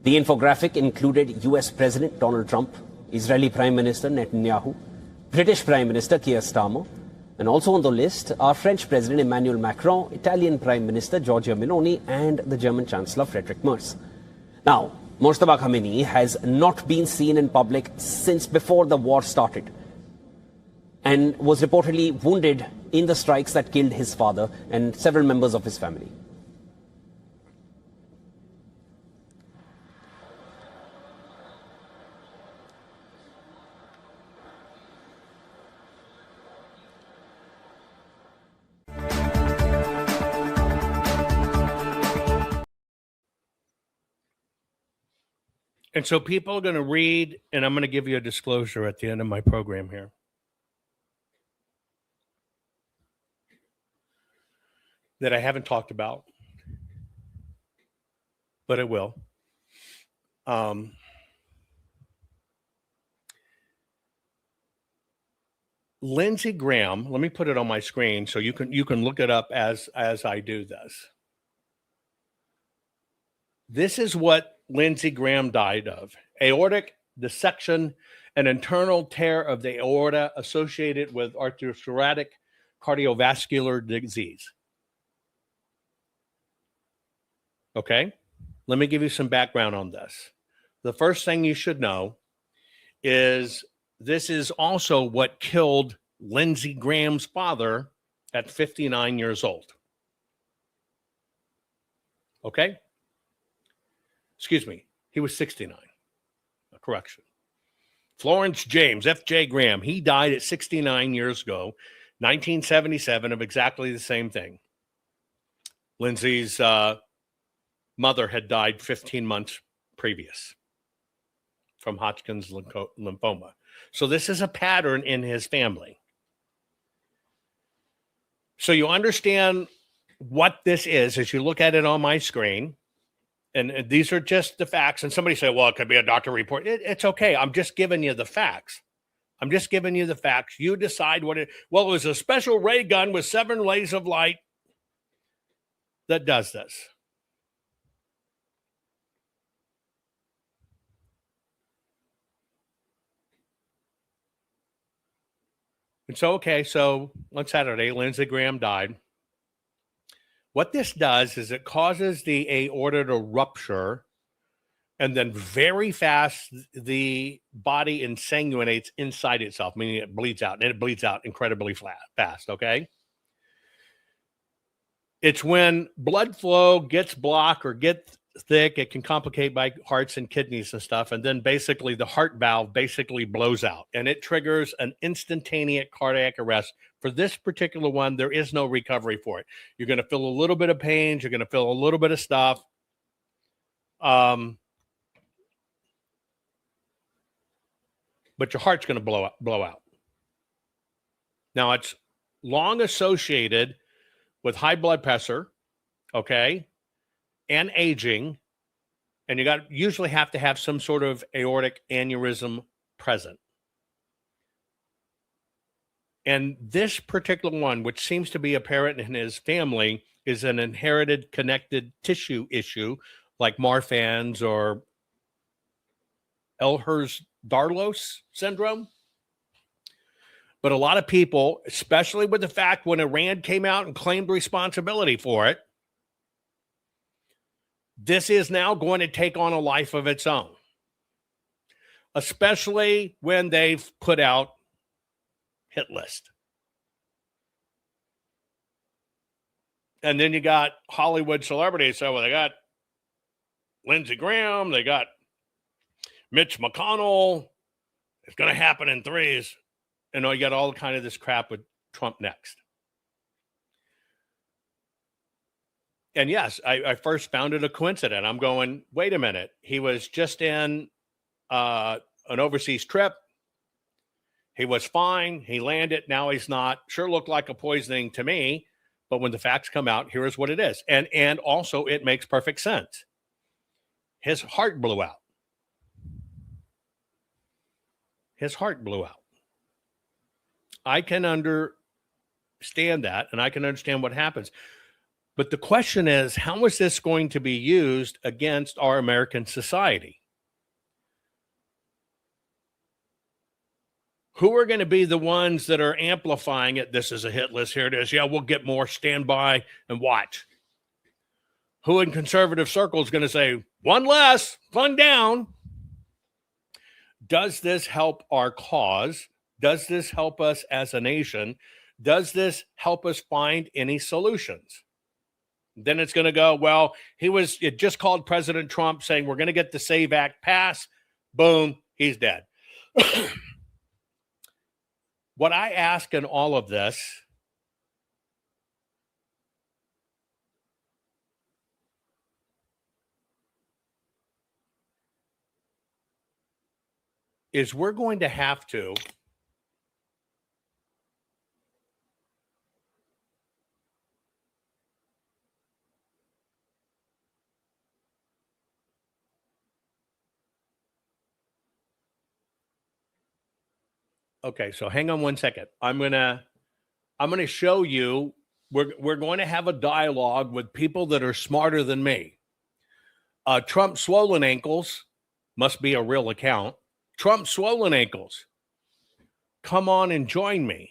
[SPEAKER 9] The infographic included US President Donald Trump, Israeli Prime Minister Netanyahu, British Prime Minister Keir Starmer, and also on the list are French President Emmanuel Macron, Italian Prime Minister Giorgia Meloni, and the German Chancellor Friedrich Merz. Now, Mojtaba Khamenei has not been seen in public since before the war started and was reportedly wounded in the strikes that killed his father and several members of his family.
[SPEAKER 5] And so people are going to read, and I'm going to give you a disclosure at the end of my program here. That I haven't talked about, but I will. Lindsey Graham, let me put it on my screen so you can look it up as I do this. This is what Lindsey Graham died of? Aortic dissection, an internal tear of the aorta associated with atherosclerotic cardiovascular disease. Okay, let me give you some background on this. The first thing you should know is this is also what killed Lindsey Graham's father at 59 years old. Okay? Excuse me, he was 69. A correction. Florence James, F.J. Graham, he died at 69 years ago, 1977, of exactly the same thing. Lindsey's mother had died 15 months previous from Hodgkin's lymphoma. So this is a pattern in his family. So you understand what this is as you look at it on my screen. And these are just the facts. And somebody say, well, it could be a doctor report. It's okay. I'm just giving you the facts. I'm just giving you the facts. You decide what it, well, it was a special ray gun with 7 rays of light that does this. And so, okay, so on Saturday, Lindsey Graham died. What this does is it causes the aorta to rupture, and then very fast, the body insanguinates inside itself, meaning it bleeds out, and it bleeds out incredibly fast, okay? It's when blood flow gets blocked or gets thick, it can complicate by hearts and kidneys and stuff, and then basically the heart valve basically blows out, and it triggers an instantaneous cardiac arrest. For this particular one, there is no recovery for it. You're going to feel a little bit of pain. You're going to feel a little bit of stuff. But your heart's going to blow out. Now, it's long associated with high blood pressure, okay, and aging, and you usually have to have some sort of aortic aneurysm present. And this particular one, which seems to be apparent in his family, is an inherited connected tissue issue like Marfan's or Ehlers-Danlos syndrome. But a lot of people, especially with the fact when Iran came out and claimed responsibility for it, this is now going to take on a life of its own, especially when they've put out hit list. And then you got Hollywood celebrities. So they got Lindsey Graham, they got Mitch McConnell. It's going to happen in threes. And you got all kind of this crap with Trump next. And yes, I first found it a coincidence. I'm going, wait a minute. He was just in an overseas trip. He was fine. He landed. Now he's not. Sure looked like a poisoning to me. But when the facts come out, here's what it is. And also it makes perfect sense. His heart blew out. His heart blew out. I can understand that, and I can understand what happens. But the question is, how is this going to be used against our American society? Who are going to be the ones that are amplifying it? This is a hit list. Here it is. Yeah, we'll get more. Stand by and watch. Who in conservative circles is going to say, one less, one down? Does this help our cause? Does this help us as a nation? Does this help us find any solutions? Then it's going to go, well, it just called President Trump saying we're going to get the SAVE Act passed. Boom, he's dead. What I ask in all of this is we're going to have to okay, so hang on one second. I'm gonna show you. We're going to have a dialogue with people that are smarter than me. Trump swollen ankles must be a real account. Trump swollen ankles. Come on and join me.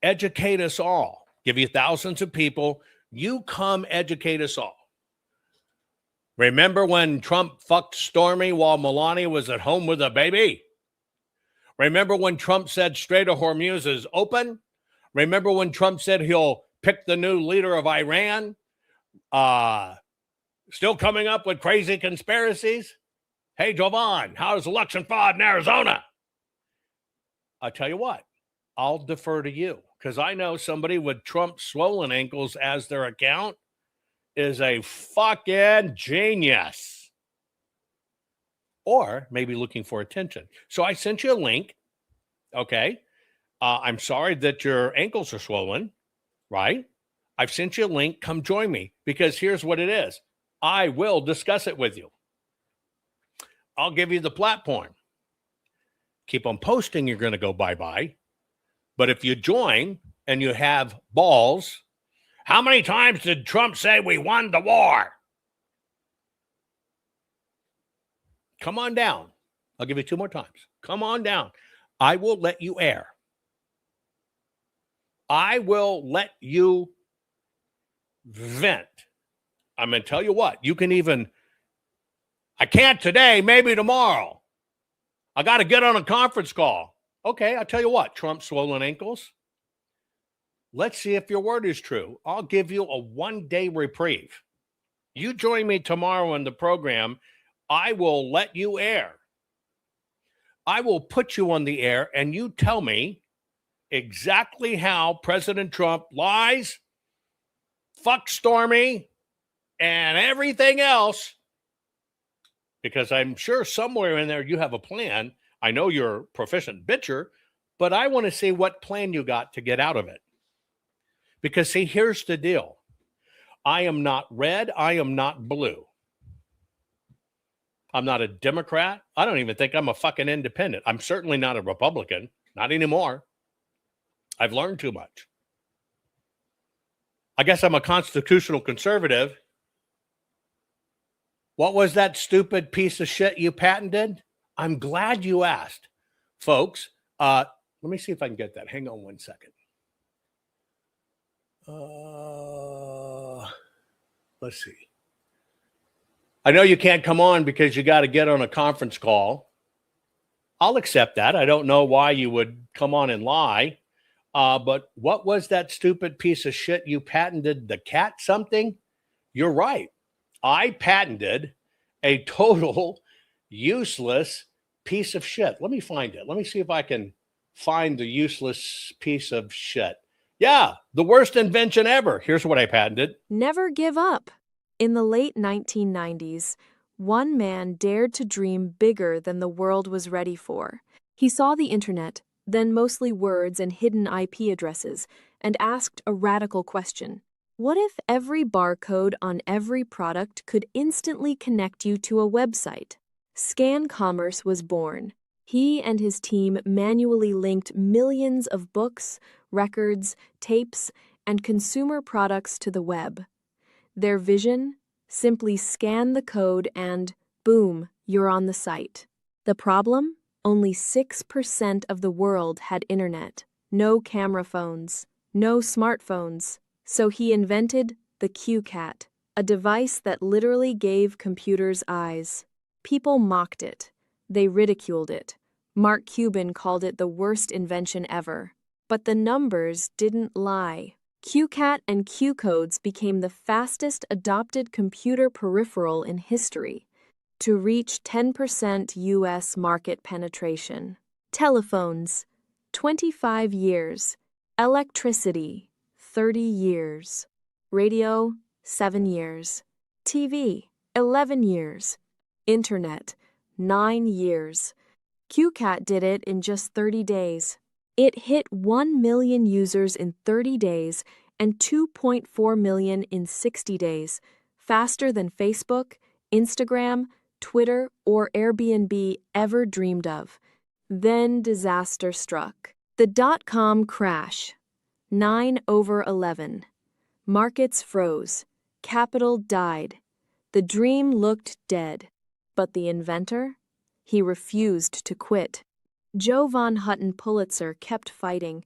[SPEAKER 5] Educate us all. Give you thousands of people. You come educate us all. Remember when Trump fucked Stormy while Melania was at home with a baby? Remember when Trump said Strait of Hormuz is open? Remember when Trump said he'll pick the new leader of Iran? Still coming up with crazy conspiracies? Hey, Jovan, how's election fraud in Arizona? I'll tell you what, I'll defer to you because I know somebody with Trump swollen ankles as their account is a fucking genius. Or maybe looking for attention. So I sent you a link. Okay. I'm sorry that your ankles are swollen, right? I've sent you a link. Come join me because here's what it is. I will discuss it with you. I'll give you the platform. Keep on posting, you're going to go bye-bye. But if you join and you have balls, how many times did Trump say we won the war? Come on down. I'll give you 2 more times. Come on down. I will let you air. I will let you vent. I'm going to tell you what. You can even, I can't today, maybe tomorrow. I got to get on a conference call. Okay, I'll tell you what. Trump swollen ankles. Let's see if your word is true. I'll give you a 1-day reprieve. You join me tomorrow in the program. I will let you air. I will put you on the air and you tell me exactly how President Trump lies, fuck Stormy, and everything else. Because I'm sure somewhere in there you have a plan. I know you're a proficient bitcher, but I want to see what plan you got to get out of it. Because see, here's the deal. I am not red. I am not blue. I'm not a Democrat. I don't even think I'm a fucking independent. I'm certainly not a Republican. Not anymore. I've learned too much. I guess I'm a constitutional conservative. What was that stupid piece of shit you patented? I'm glad you asked. Folks, let me see if I can get that. Hang on 1 second. Let's see. I know you can't come on because you got to get on a conference call. I'll accept that. I don't know why you would come on and lie. But what was that stupid piece of shit you patented? The cat something? You're right. I patented a total useless piece of shit. Let me find it. Let me see if I can find the useless piece of shit. Yeah, the worst invention ever. Here's what I patented.
[SPEAKER 10] Never give up. In the late 1990s, one man dared to dream bigger than the world was ready for. He saw the internet, then mostly words and hidden IP addresses, and asked a radical question. What if every barcode on every product could instantly connect you to a website? Scan Commerce was born. He and his team manually linked millions of books, records, tapes, and consumer products to the web. Their vision? Simply scan the code and, boom, you're on the site. The problem? Only 6% of the world had internet. No camera phones. No smartphones. So he invented the QCat, a device that literally gave computers eyes. People mocked it. They ridiculed it. Mark Cuban called it the worst invention ever. But the numbers didn't lie. QCat and Q-codes became the fastest adopted computer peripheral in history, to reach 10% U.S. market penetration. Telephones, 25 years. Electricity, 30 years. Radio, 7 years. TV, 11 years. Internet, 9 years. QCat did it in just 30 days. It hit 1 million users in 30 days and 2.4 million in 60 days, faster than Facebook, Instagram, Twitter, or Airbnb ever dreamed of. Then disaster struck. The dot-com crash. 9/11. Markets froze. Capital died. The dream looked dead, but the inventor? He refused to quit. Jovan Hutton Pulitzer kept fighting.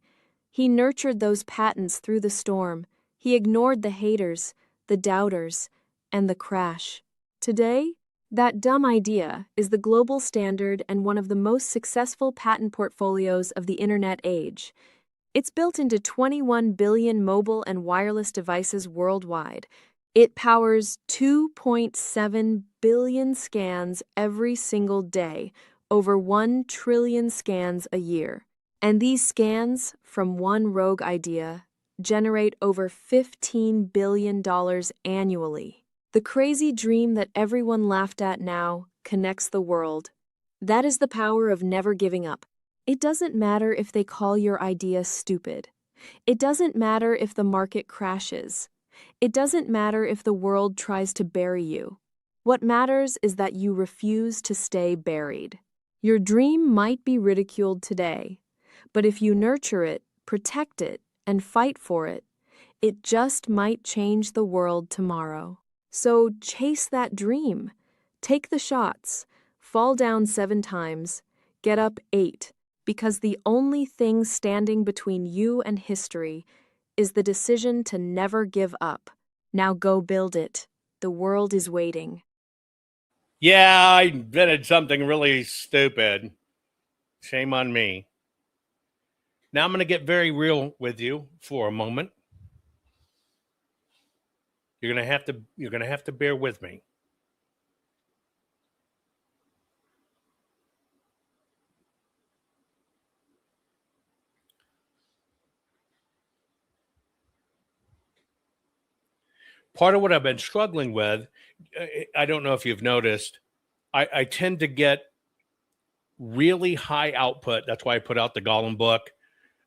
[SPEAKER 10] He nurtured those patents through the storm. He ignored the haters, the doubters, and the crash. Today, that dumb idea is the global standard and one of the most successful patent portfolios of the internet age. It's built into 21 billion mobile and wireless devices worldwide. It powers 2.7 billion scans every single day, over 1 trillion scans a year. And these scans, from one rogue idea, generate over $15 billion annually. The crazy dream that everyone laughed at now connects the world. That is the power of never giving up. It doesn't matter if they call your idea stupid. It doesn't matter if the market crashes. It doesn't matter if the world tries to bury you. What matters is that you refuse to stay buried. Your dream might be ridiculed today, but if you nurture it, protect it, and fight for it, it just might change the world tomorrow. So chase that dream. Take the shots. Fall down 7 times. Get up 8. Because the only thing standing between you and history is the decision to never give up. Now go build it. The world is waiting.
[SPEAKER 5] Yeah, I invented something really stupid. Shame on me. Now I'm going to get very real with you for a moment. You're going to have to bear with me. Part of what I've been struggling with, I don't know if you've noticed, I tend to get really high output. That's why I put out the Gollum book.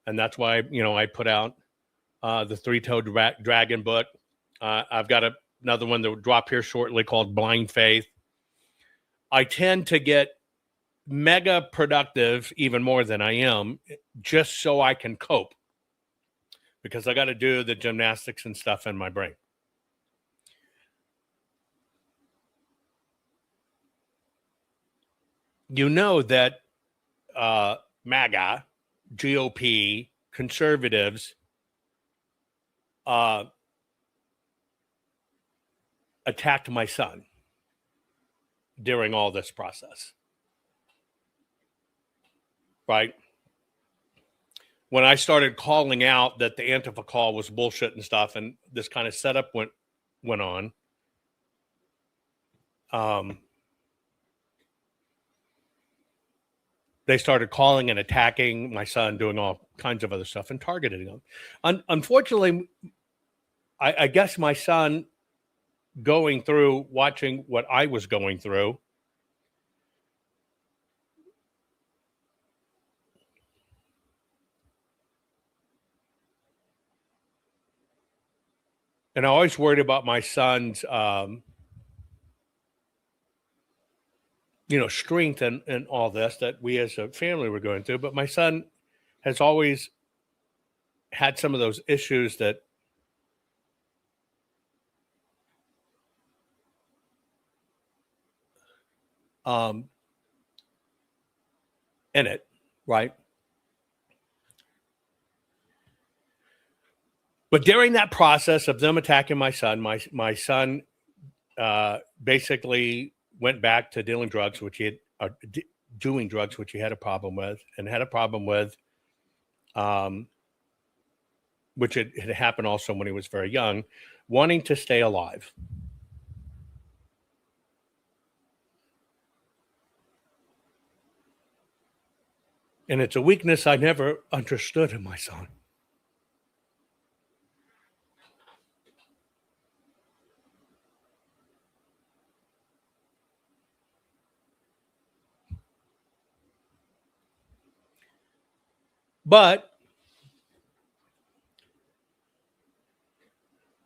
[SPEAKER 5] And that's why, I put out the Three-Toed Dragon book. I've got another one that will drop here shortly called Blind Faith. I tend to get mega productive even more than I am just so I can cope, because I got to do the gymnastics and stuff in my brain. You know that MAGA, GOP, conservatives attacked my son during all this process. Right? When I started calling out that the Antifa call was bullshit and stuff, and this kind of setup went on, they started calling and attacking my son, doing all kinds of other stuff and targeting him. Unfortunately, I guess my son, going through, watching what I was going through, and I always worried about my son's, strength and all this that we as a family were going through. But my son has always had some of those issues that in it, right? But during that process of them attacking my son, my son basically went back to dealing drugs, which he had, doing drugs, which he had a problem with, and had a problem with, which had happened also when he was very young, wanting to stay alive. And it's a weakness I never understood in my son. But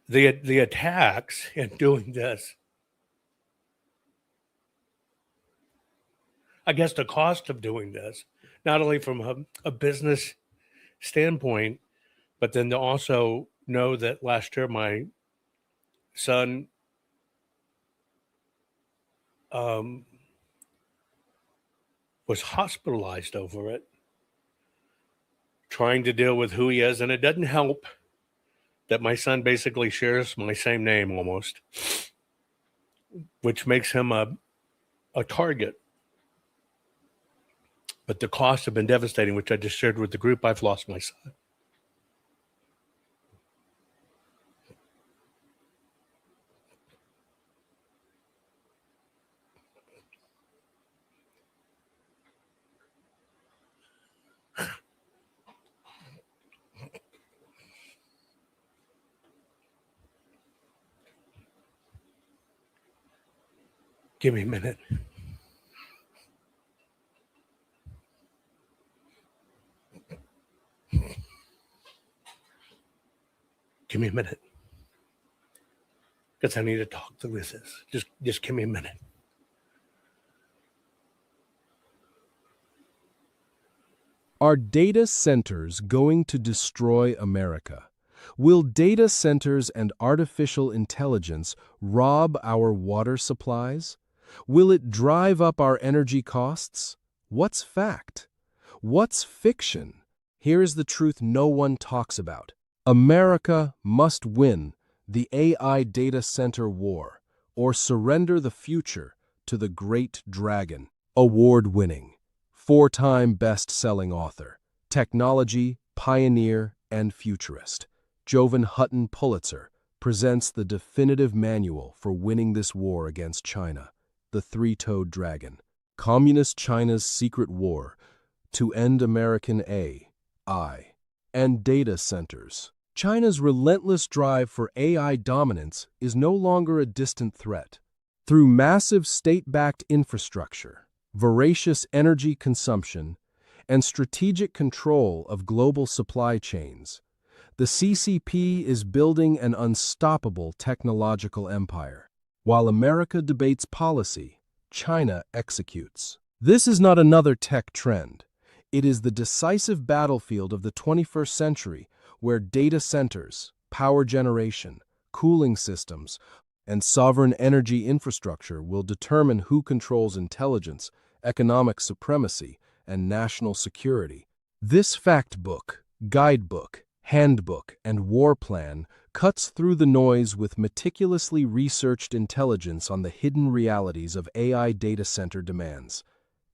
[SPEAKER 5] the attacks in doing this, I guess the cost of doing this, not only from a business standpoint, but then to also know that last year my son was hospitalized over it, trying to deal with who he is. And it doesn't help that my son basically shares my same name almost, which makes him a target. But the costs have been devastating, which I just shared with the group. I've lost my son. Give me a minute. Give me a minute. Because I need to talk through this. Just give me a minute.
[SPEAKER 4] Are data centers going to destroy America? Will data centers and artificial intelligence rob our water supplies? Will it drive up our energy costs? What's fact? What's fiction? Here is the truth no one talks about. America must win the AI data center war or surrender the future to the great dragon. Award-winning, four-time best-selling author, technology, pioneer, and futurist, Jovan Hutton Pulitzer presents the definitive manual for winning this war against China, the three-toed dragon. Communist China's secret war to end American AI and data centers. China's relentless drive for AI dominance is no longer a distant threat. Through massive state-backed infrastructure, voracious energy consumption, and strategic control of global supply chains, the CCP is building an unstoppable technological empire. While America debates policy, China executes. This is not another tech trend. It is the decisive battlefield of the 21st century where data centers, power generation, cooling systems, and sovereign energy infrastructure will determine who controls intelligence, economic supremacy, and national security. This fact book, guidebook, handbook, and war plan cuts through the noise with meticulously researched intelligence on the hidden realities of AI data center demands.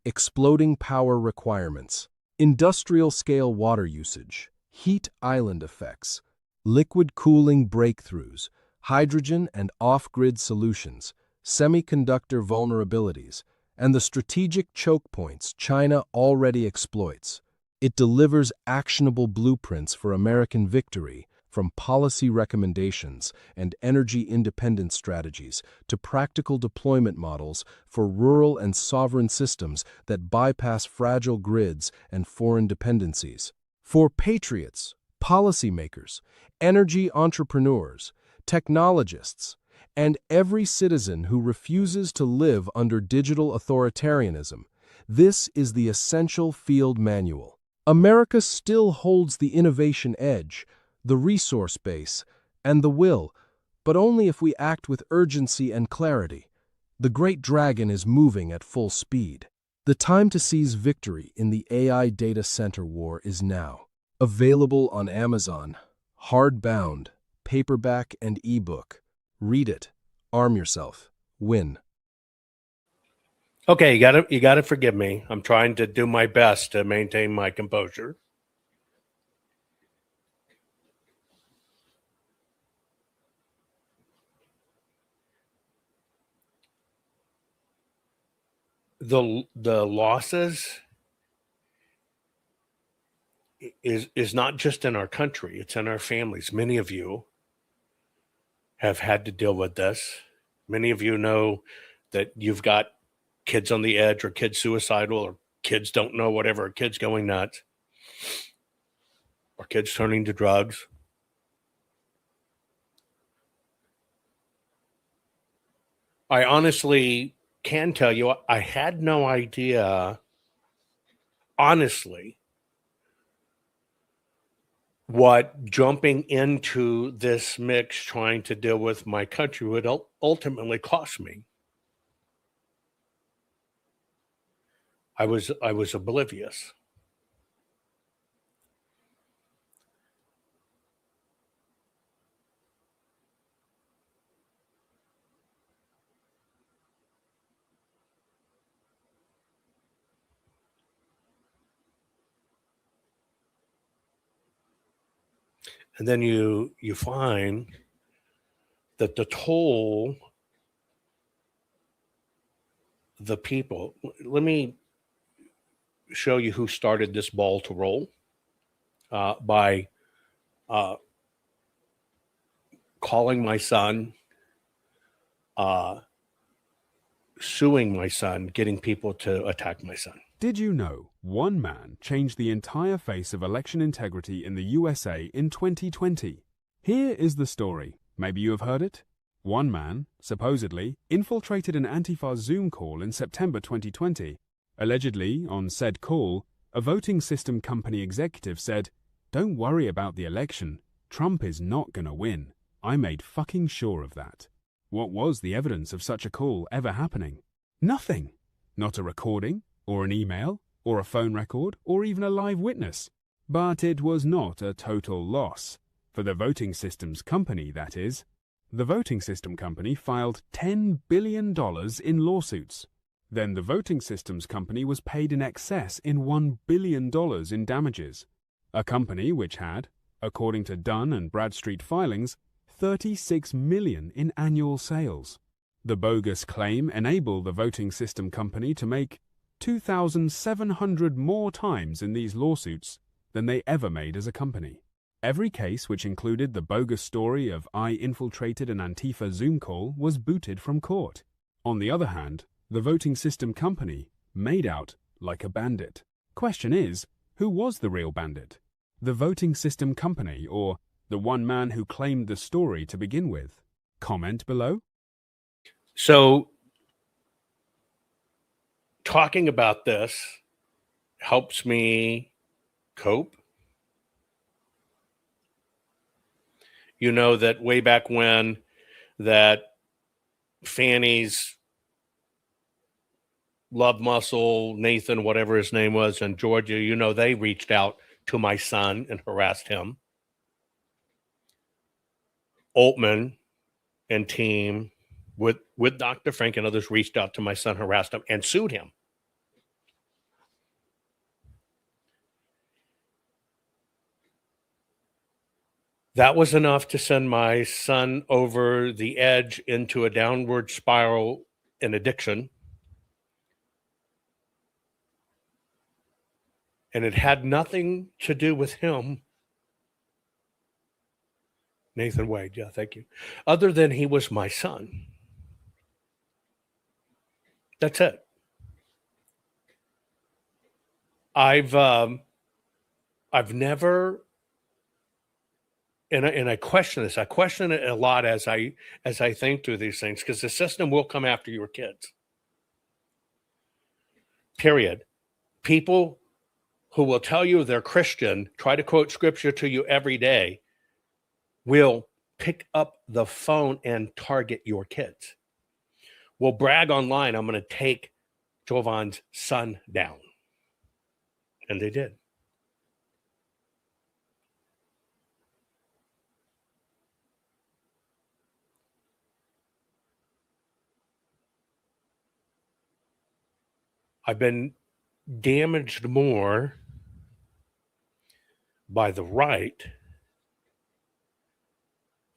[SPEAKER 4] Exploding power requirements, industrial-scale water usage, heat island effects, liquid cooling breakthroughs, hydrogen and off-grid solutions, semiconductor vulnerabilities, and the strategic choke points China already exploits. It delivers actionable blueprints for American victory, from policy recommendations and energy independence strategies to practical deployment models for rural and sovereign systems that bypass fragile grids and foreign dependencies. For patriots, policymakers, energy entrepreneurs, technologists, and every citizen who refuses to live under digital authoritarianism, this is the essential field manual. America still holds the innovation edge, the resource base, and the will, but only if we act with urgency and clarity. The great dragon is moving at full speed. The time to seize victory in the AI data center war is now. Available on Amazon, hardbound, paperback, and ebook. Read it. Arm yourself. Win.
[SPEAKER 5] Okay, you gotta forgive me. I'm trying to do my best to maintain my composure. The losses is not just in our country, it's in our families. Many of you have had to deal with this. Many of you know that you've got kids on the edge or kids suicidal or kids don't know whatever, kids going nuts or kids turning to drugs. I honestly can tell you, I had no idea, honestly, what jumping into this mix trying to deal with my country would ultimately cost me. I was oblivious. And then you find that the toll the people. Let me show you who started this ball to roll by calling my son, suing my son, getting people to attack my son.
[SPEAKER 11] Did you know one man changed the entire face of election integrity in the USA in 2020? Here is the story. Maybe you have heard it. One man, supposedly, infiltrated an Antifa Zoom call in September 2020. Allegedly, on said call, a voting system company executive said, "Don't worry about the election. Trump is not gonna win. I made fucking sure of that." What was the evidence of such a call ever happening? Nothing. Not a recording, or an email, or a phone record, or even a live witness. But it was not a total loss. For the voting systems company, that is. The voting system company filed $10 billion in lawsuits. Then the voting systems company was paid in excess in $1 billion in damages. A company which had, according to Dun and Bradstreet filings, 36 million in annual sales. The bogus claim enabled the voting system company to make 2,700 more times in these lawsuits than they ever made as a company. Every case which included the bogus story of I infiltrated an Antifa Zoom call was booted from court. On the other hand, the voting system company made out like a bandit. Question is, who was the real bandit? The voting system company or the one man who claimed the story to begin with? Comment below.
[SPEAKER 5] So, talking about this helps me cope. You know that way back when that Fanny's Love Muscle, Nathan, whatever his name was, in Georgia, you know, they reached out to my son and harassed him. Altman and team with Dr. Frank and others reached out to my son, harassed him, and sued him. That was enough to send my son over the edge into a downward spiral in addiction. And it had nothing to do with him. Nathan Wade, yeah, thank you. Other than he was my son. That's it. I've never, and I question this. I question it a lot as I think through these things, because the system will come after your kids. Period. People who will tell you they're Christian, try to quote scripture to you every day, will pick up the phone and target your kids. Will brag online, I'm going to take Jovan's son down. And they did. I've been damaged more by the right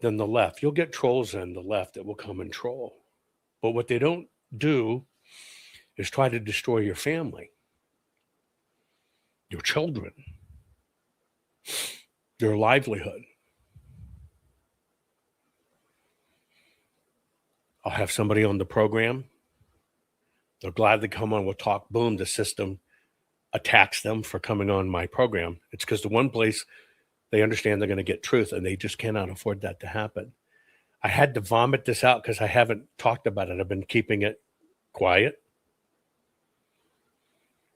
[SPEAKER 5] than the left. You'll get trolls in the left that will come and troll. But what they don't do is try to destroy your family, your children, your livelihood. I'll have somebody on the program. They'll gladly come on, we'll talk. Boom, the system attacks them for coming on my program. It's because the one place they understand they're going to get truth, and they just cannot afford that to happen. I had to vomit this out because I haven't talked about it. I've been keeping it quiet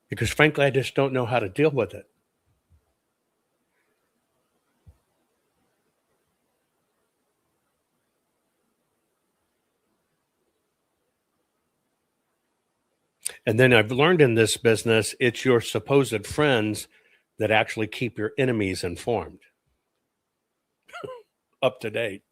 [SPEAKER 5] because, frankly, I just don't know how to deal with it. And then I've learned in this business, it's your supposed friends that actually keep your enemies informed, up to date.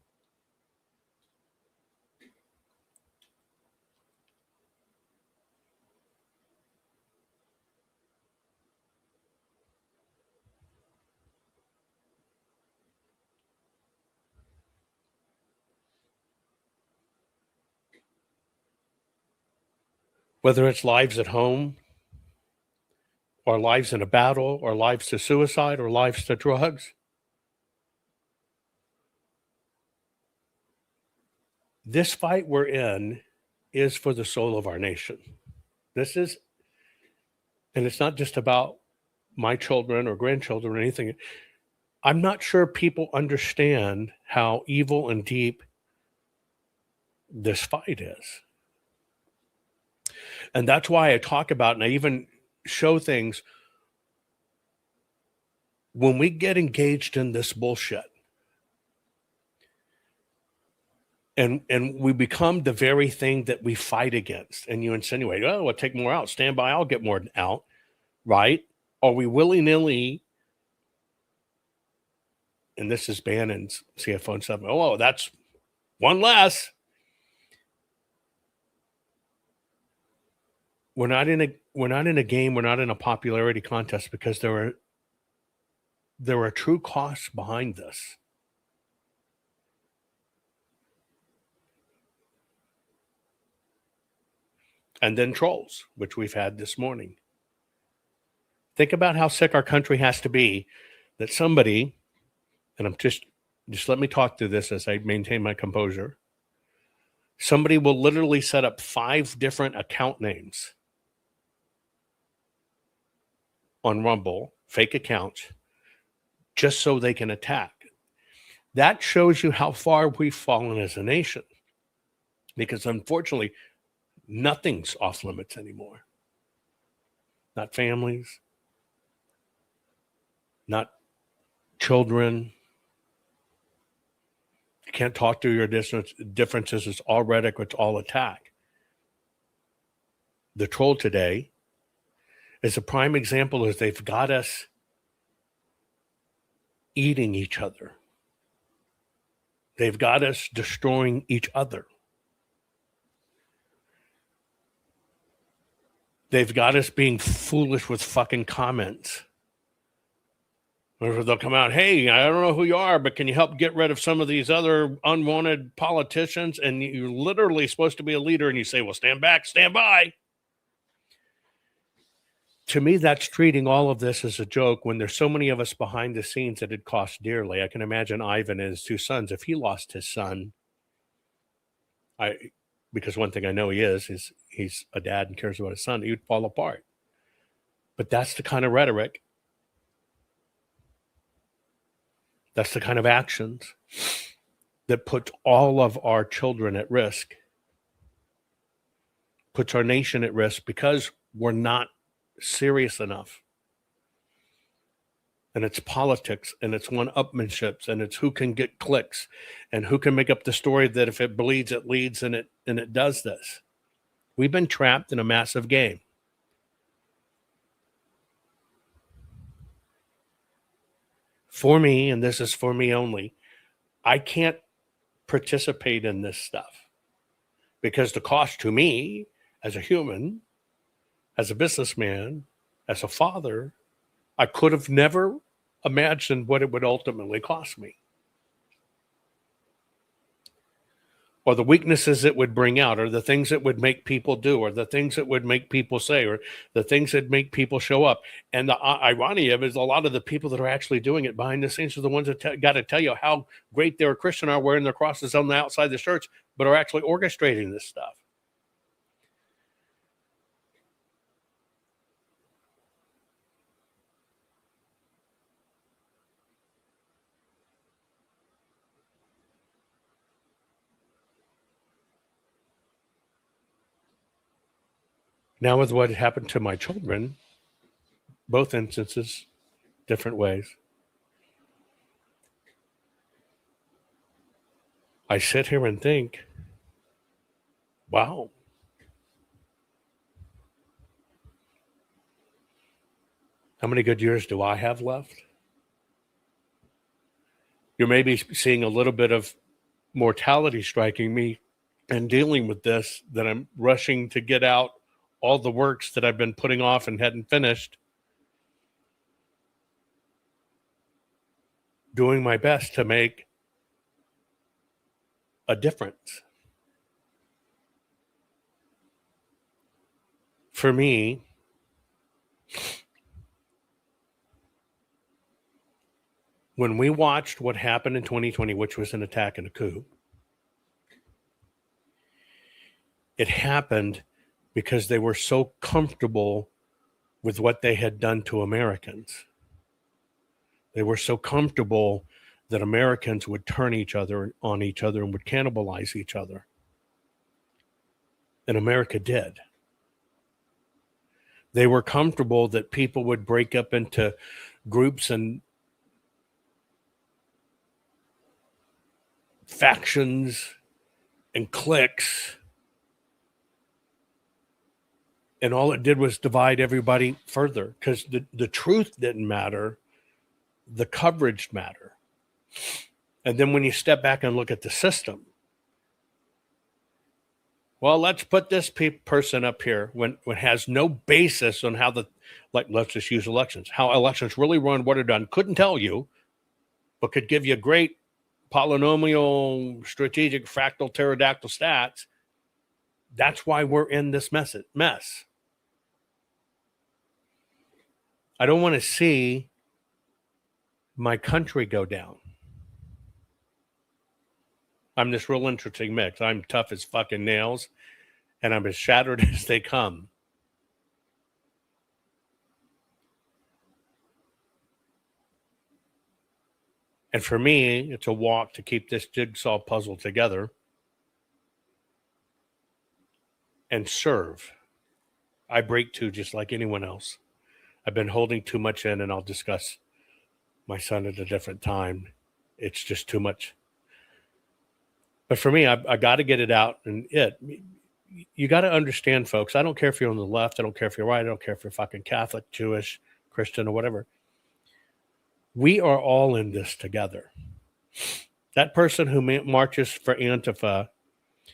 [SPEAKER 5] Whether it's lives at home, or lives in a battle, or lives to suicide, or lives to drugs. This fight we're in is for the soul of our nation. This is, and it's not just about my children or grandchildren or anything. I'm not sure people understand how evil and deep this fight is. And that's why I talk about, and I even show things, when we get engaged in this bullshit and we become the very thing that we fight against, and you insinuate, oh, we'll take more out, stand by, I'll get more out, right? Or we willy-nilly, and this is Bannon's CFO and stuff, oh, that's one less. We're not in a game, we're not in a popularity contest, because there are true costs behind this. And then trolls, which we've had this morning. Think about how sick our country has to be that somebody, and I'm just let me talk through this as I maintain my composure. Somebody will literally set up 5 different account names on Rumble, fake accounts, just so they can attack. That shows you how far we've fallen as a nation. Because unfortunately, nothing's off limits anymore. Not families, not children. You can't talk through your differences. It's all rhetoric, it's all attack. The troll today is a prime example, is they've got us eating each other. They've got us destroying each other. They've got us being foolish with fucking comments. Or they'll come out, hey, I don't know who you are, but can you help get rid of some of these other unwanted politicians? And you're literally supposed to be a leader, and you say, well, stand back, stand by. To me, that's treating all of this as a joke when there's so many of us behind the scenes that it costs dearly. I can imagine Ivan and his 2 sons. If he lost his son, because one thing I know he is he's a dad and cares about his son, he would fall apart. But that's the kind of rhetoric, that's the kind of actions that puts all of our children at risk, puts our nation at risk, because we're not serious enough. And it's politics, and it's one-upmanships, and it's who can get clicks, and who can make up the story that if it bleeds, it leads, and it does this. We've been trapped in a massive game. For me, and this is for me only, I can't participate in this stuff because the cost to me as a human, as a businessman, as a father, I could have never imagined what it would ultimately cost me. Or the weaknesses it would bring out, or the things it would make people do, or the things it would make people say, or the things that make people show up. And the irony of it is a lot of the people that are actually doing it behind the scenes are the ones that got to tell you how great they're a Christian, are wearing their crosses on the outside of the church, but are actually orchestrating this stuff. Now with what happened to my children, both instances, different ways, I sit here and think, wow, How many good years do I have left? You're maybe seeing a little bit of mortality striking me and dealing with this, that I'm rushing to get out all the works that I've been putting off and hadn't finished, doing my best to make a difference. For me, when we watched what happened in 2020, which was an attack and a coup, it happened because they were so comfortable with what they had done to Americans. They were so comfortable that Americans would turn on each other and would cannibalize each other. And America did. They were comfortable that people would break up into groups and factions and cliques. And all it did was divide everybody further, because the truth didn't matter. The coverage mattered. And then when you step back and look at the system, well, let's put this person up here when it has no basis on how let's just use elections, how elections really run, what are done. Couldn't tell you, but could give you great polynomial, strategic, fractal, pterodactyl stats. That's why we're in this mess. I don't want to see my country go down. I'm this real interesting mix. I'm tough as fucking nails, and I'm as shattered as they come. And for me, it's a walk to keep this jigsaw puzzle together and serve. I break too, just like anyone else. I've been holding too much in, and I'll discuss my son at a different time. It's just too much. But for me, I got to get it out. And you got to understand, folks, I don't care if you're on the left. I don't care if you're right. I don't care if you're fucking Catholic, Jewish, Christian, or whatever. We are all in this together. That person who marches for Antifa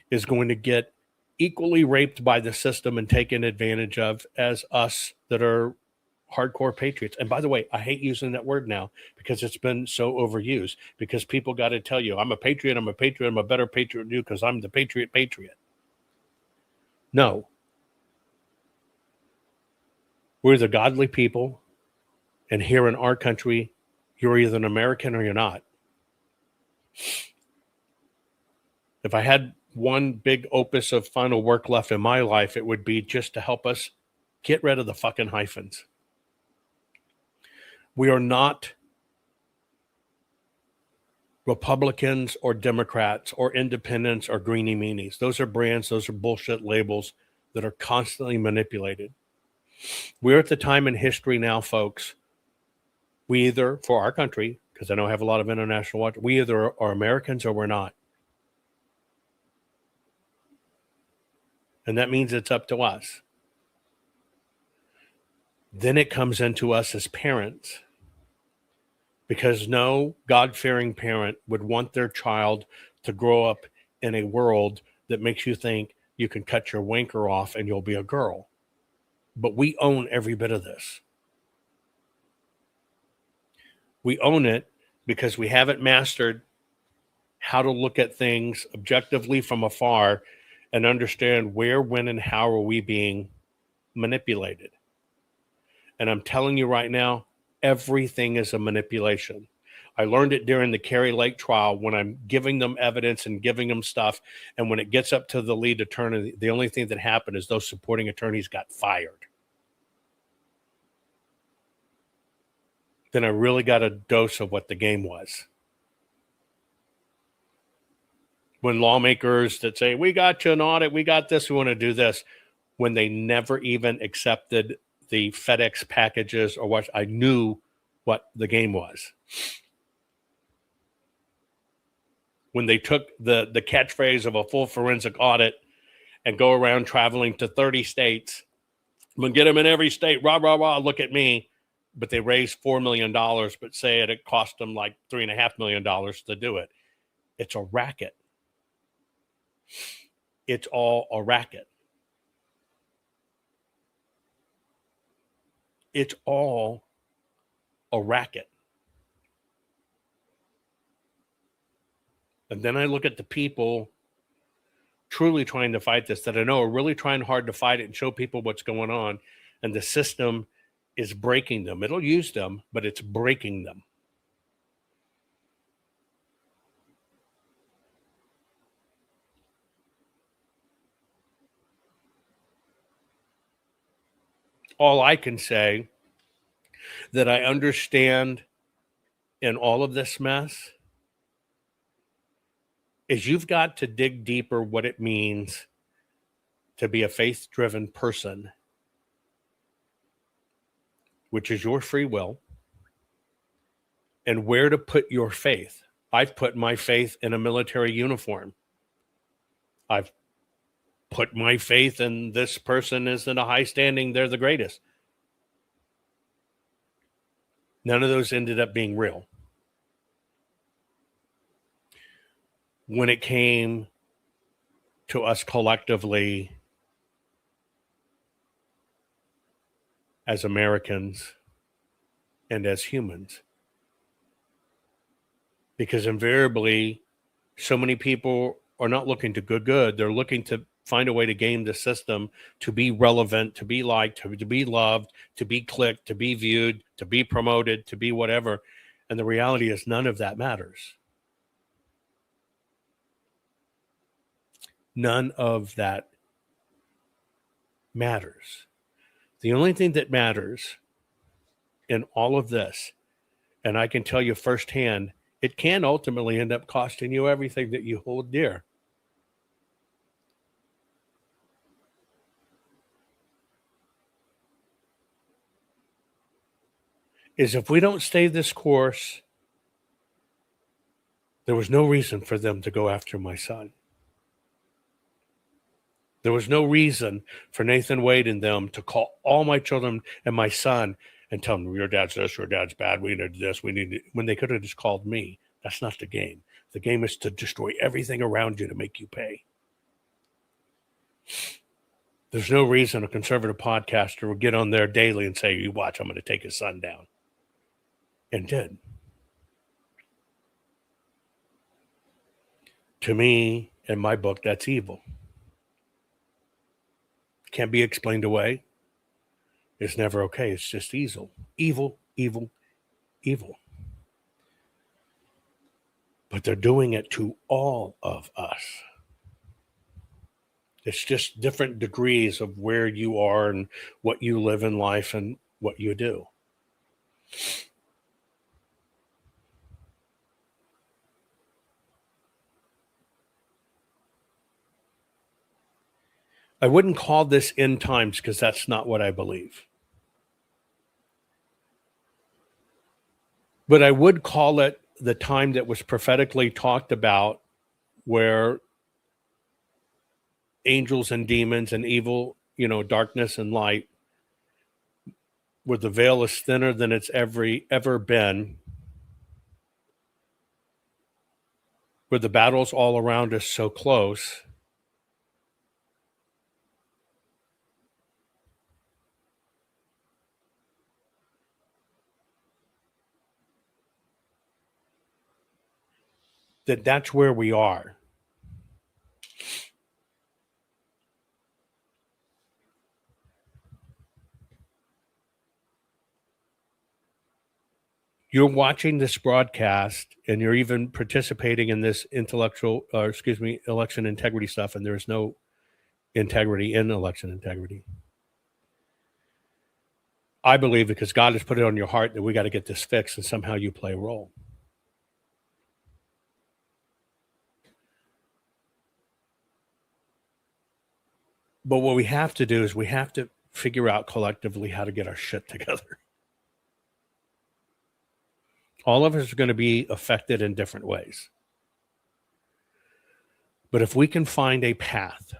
[SPEAKER 5] is going to get equally raped by the system and taken advantage of as us that are hardcore patriots. And by the way, I hate using that word now because it's been so overused, because people got to tell you, I'm a patriot, I'm a better patriot than you because I'm the patriot. No. We're the godly people, and here in our country, you're either an American or you're not. If I had one big opus of final work left in my life, it would be just to help us get rid of the fucking hyphens. We are not Republicans or Democrats or independents or greenie meanies. Those are brands. Those are bullshit labels that are constantly manipulated. We're at the time in history now, folks. We either, for our country, because I know I have a lot of international watch, we either are Americans or we're not. And that means it's up to us. Then it comes into us as parents, because no God-fearing parent would want their child to grow up in a world that makes you think you can cut your wanker off and you'll be a girl. But we own every bit of this. We own it because we haven't mastered how to look at things objectively from afar and understand where, when, and how are we being manipulated. And I'm telling you right now, everything is a manipulation. I learned it during the Kerry Lake trial when I'm giving them evidence and giving them stuff. And when it gets up to the lead attorney, the only thing that happened is those supporting attorneys got fired. Then I really got a dose of what the game was. When lawmakers that say, we got you an audit, we got this, we want to do this, when they never even accepted the FedEx packages or what, I knew what the game was. When they took the catchphrase of a full forensic audit and go around traveling to 30 states, I'm going to get them in every state, rah, rah, rah, look at me. but they raised $4 million, but say it cost them like $3.5 million to do it. It's a racket. It's all a racket. It's all a racket. And then I look at the people truly trying to fight this that I know are really trying hard to fight it and show people what's going on. And the system is breaking them. It'll use them, but it's breaking them. All I can say that I understand in all of this mess is you've got to dig deeper what it means to be a faith-driven person, which is your free will, and where to put your faith. I've put my faith in a military uniform. I've put my faith in this person is in a high standing, they're the greatest. None of those ended up being real. When it came to us collectively as Americans and as humans, because invariably so many people are not looking to good. They're looking to find a way to game the system, to be relevant, to be liked, to be loved, to be clicked, to be viewed, to be promoted, to be whatever. And the reality is none of that matters. None of that matters. The only thing that matters in all of this, and I can tell you firsthand, it can ultimately end up costing you everything that you hold dear. Is if we don't stay this course, there was no reason for them to go after my son. There was no reason for Nathan Wade and them to call all my children and my son and tell them, your dad's this, your dad's bad, we need this, we need it, when they could have just called me. That's not the game. The game is to destroy everything around you to make you pay. There's no reason a conservative podcaster would get on there daily and say, you watch, I'm going to take his son down. And did. To me, in my book, that's evil. Can't be explained away. It's never okay. It's just evil. Evil, evil, evil. But they're doing it to all of us. It's just different degrees of where you are and what you live in life and what you do. I wouldn't call this end times because that's not what I believe. But I would call it the time that was prophetically talked about, where angels and demons and evil, darkness and light, where the veil is thinner than it's ever been, where the battle's all around us so close. That's where we are. You're watching this broadcast and you're even participating in this election integrity stuff, and there's no integrity in election integrity. I believe because God has put it on your heart that we got to get this fixed, and somehow you play a role. But what we have to do is we have to figure out collectively how to get our shit together. All of us are going to be affected in different ways. But if we can find a path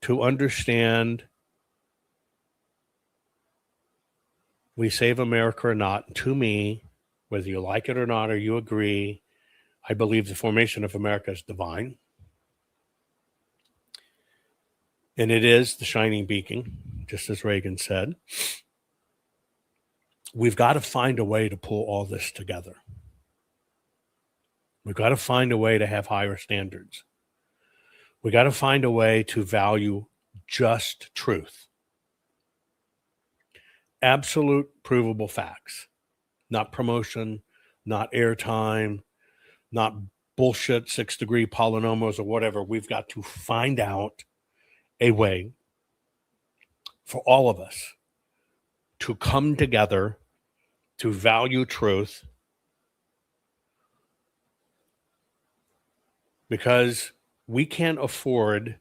[SPEAKER 5] to understand we save America or not, to me, whether you like it or not, or you agree, I believe the formation of America is divine. And it is the shining beacon, just as Reagan said. We've got to find a way to pull all this together. We've got to find a way to have higher standards. We've got to find a way to value just truth. Absolute provable facts, not promotion, not airtime, not bullshit 6-degree polynomials or whatever. We've got to find out a way for all of us to come together to value truth, because we can't afford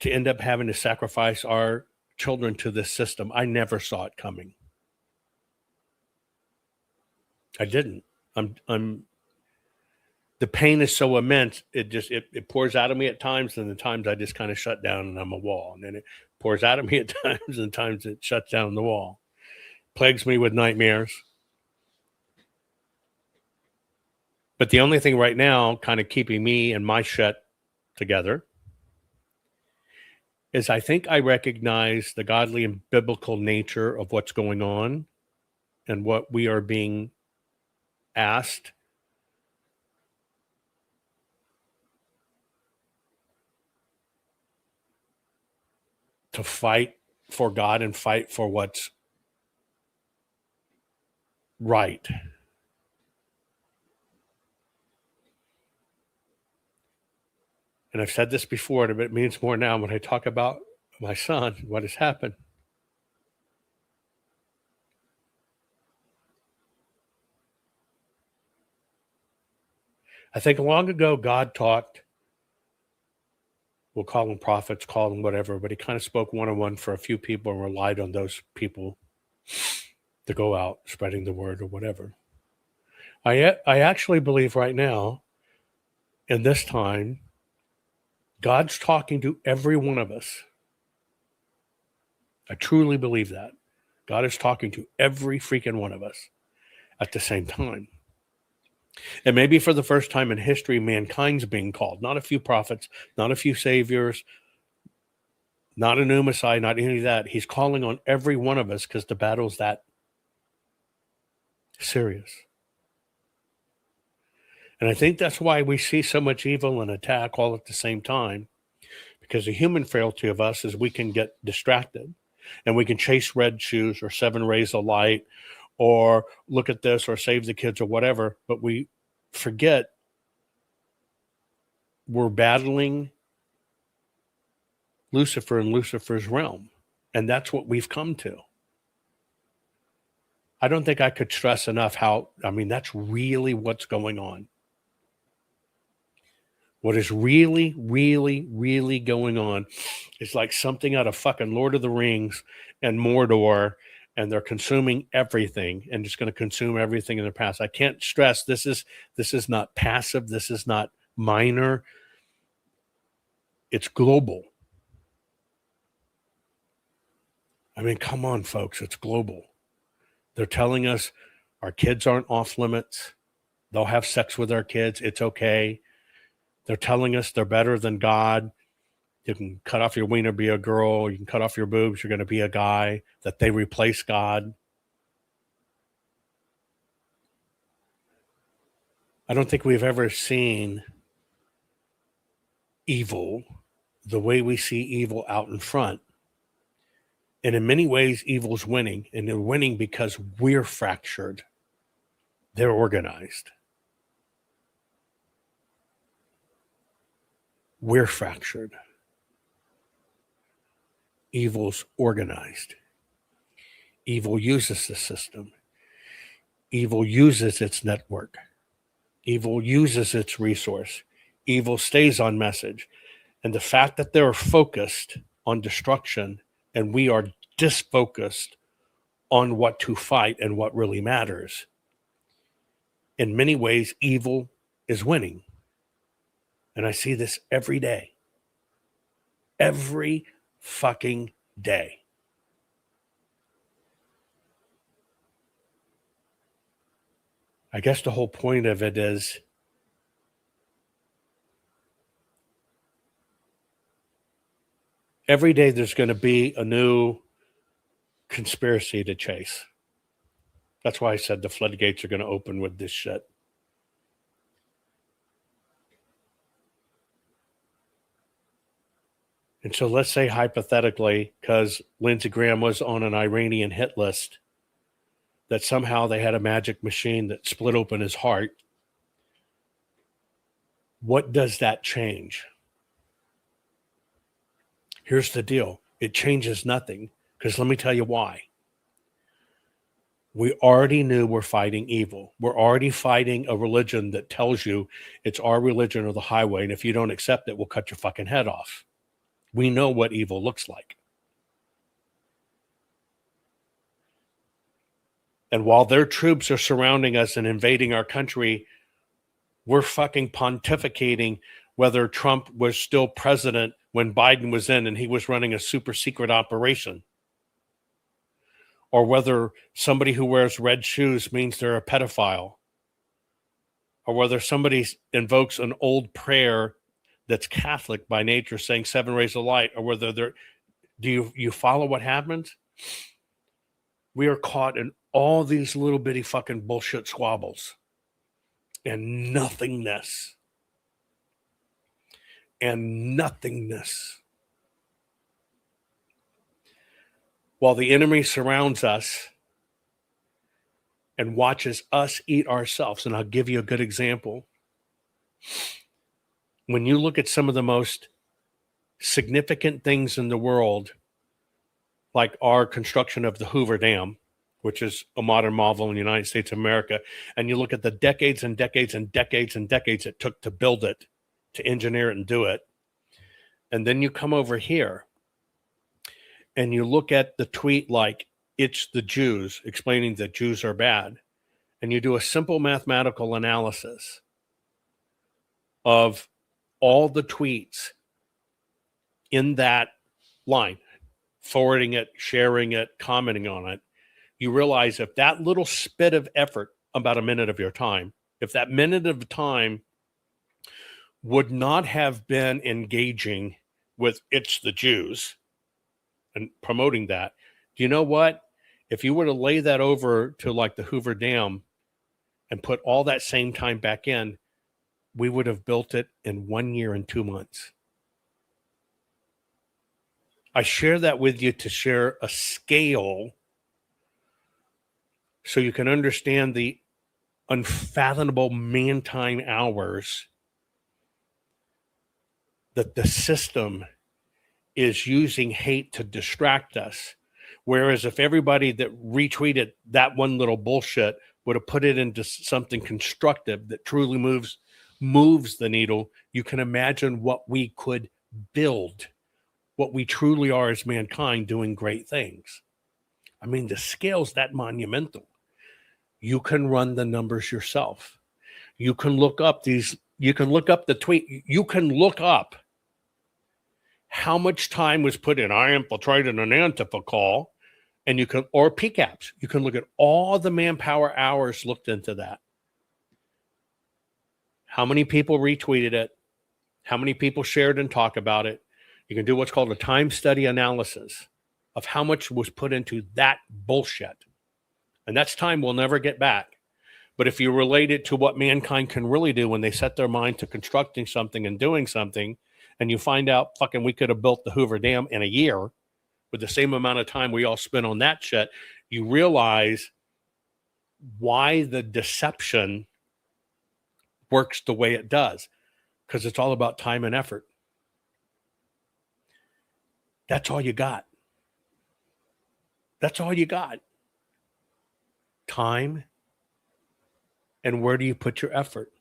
[SPEAKER 5] to end up having to sacrifice our children to this system. I never saw it coming. I didn't. I'm the pain is so immense, it pours out of me at times, and the times I just kind of shut down and I'm a wall. And then it pours out of me at times, and times it shuts down the wall. Plagues me with nightmares. But the only thing right now kind of keeping me and my shit together is I think I recognize the godly and biblical nature of what's going on and what we are being asked to fight for God and fight for what's right. And I've said this before, but it means more now when I talk about my son, what has happened. I think long ago God talked, we'll call them prophets, call them whatever, but he kind of spoke one-on-one for a few people and relied on those people to go out spreading the word or whatever. I actually believe right now, in this time, God's talking to every one of us. I truly believe that. God is talking to every freaking one of us at the same time. And maybe for the first time in history, mankind's being called. Not a few prophets, not a few saviors, not a new Messiah, not any of that. He's calling on every one of us because the battle's that serious. And I think that's why we see so much evil and attack all at the same time, because the human frailty of us is we can get distracted and we can chase red shoes or 7 rays of light or look at this or save the kids or whatever, but we forget we're battling Lucifer and Lucifer's realm. And that's what we've come to. I don't think I could stress enough that's really what's going on. What is really, really, really going on is like something out of fucking Lord of the Rings and Mordor, and they're consuming everything and just going to consume everything in their past. I can't stress this is not passive. This is not minor. It's global. I mean, come on, folks. It's global. They're telling us our kids aren't off limits. They'll have sex with our kids. It's okay. They're telling us they're better than God. You can cut off your wiener, be a girl. You can cut off your boobs, you're going to be a guy. That they replace God. I don't think we've ever seen evil the way we see evil out in front. And in many ways, evil's winning. And they're winning because we're fractured. They're organized. We're fractured. Evil's organized. Evil uses the system. Evil uses its network. Evil uses its resource. Evil stays on message. And the fact that they're focused on destruction and we are disfocused on what to fight and what really matters, in many ways, evil is winning. And I see this every day. Every fucking day. I guess the whole point of it is every day there's going to be a new conspiracy to chase. That's why I said the floodgates are going to open with this shit. And so let's say hypothetically, because Lindsey Graham was on an Iranian hit list, that somehow they had a magic machine that split open his heart. What does that change? Here's the deal. It changes nothing, because let me tell you why. We already knew we're fighting evil. We're already fighting a religion that tells you it's our religion or the highway, and if you don't accept it, we'll cut your fucking head off. We know what evil looks like. And while their troops are surrounding us and invading our country, we're fucking pontificating whether Trump was still president when Biden was in and he was running a super secret operation, or whether somebody who wears red shoes means they're a pedophile, or whether somebody invokes an old prayer that's Catholic by nature saying 7 rays of light, or whether they're, do you follow what happens? We are caught in all these little bitty fucking bullshit squabbles and nothingness. And nothingness. While the enemy surrounds us and watches us eat ourselves. And I'll give you a good example. When you look at some of the most significant things in the world, like our construction of the Hoover Dam, which is a modern marvel in the United States of America, and you look at the decades and decades and decades and decades it took to build it, to engineer it and do it, and then you come over here and you look at the tweet like it's the Jews explaining that Jews are bad, and you do a simple mathematical analysis of all the tweets in that line, forwarding it, sharing it, commenting on it, you realize if that little spit of effort, about a minute of your time, if that minute of time would not have been engaging with it's the Jews and promoting that, do you know what? If you were to lay that over to like the Hoover Dam and put all that same time back in, we would have built it in 1 year and 2 months. I share that with you to share a scale so you can understand the unfathomable man-time hours that the system is using hate to distract us. Whereas if everybody that retweeted that one little bullshit would have put it into something constructive that truly moves the needle, you can imagine what we could build, what we truly are as mankind doing great things. I mean, the scale's that monumental. You can run the numbers yourself. You can look up the tweet. You can look up how much time was put in. I infiltrated an Antifa call, and you can, or PCAPs. You can look at all the manpower hours looked into that. How many people retweeted it? How many people shared and talked about it? You can do what's called a time study analysis of how much was put into that bullshit. And that's time we'll never get back. But if you relate it to what mankind can really do when they set their mind to constructing something and doing something, and you find out fucking we could have built the Hoover Dam in a year with the same amount of time we all spent on that shit, you realize why the deception works the way it does. Because it's all about time and effort. That's all you got. That's all you got. Time, and where do you put your effort?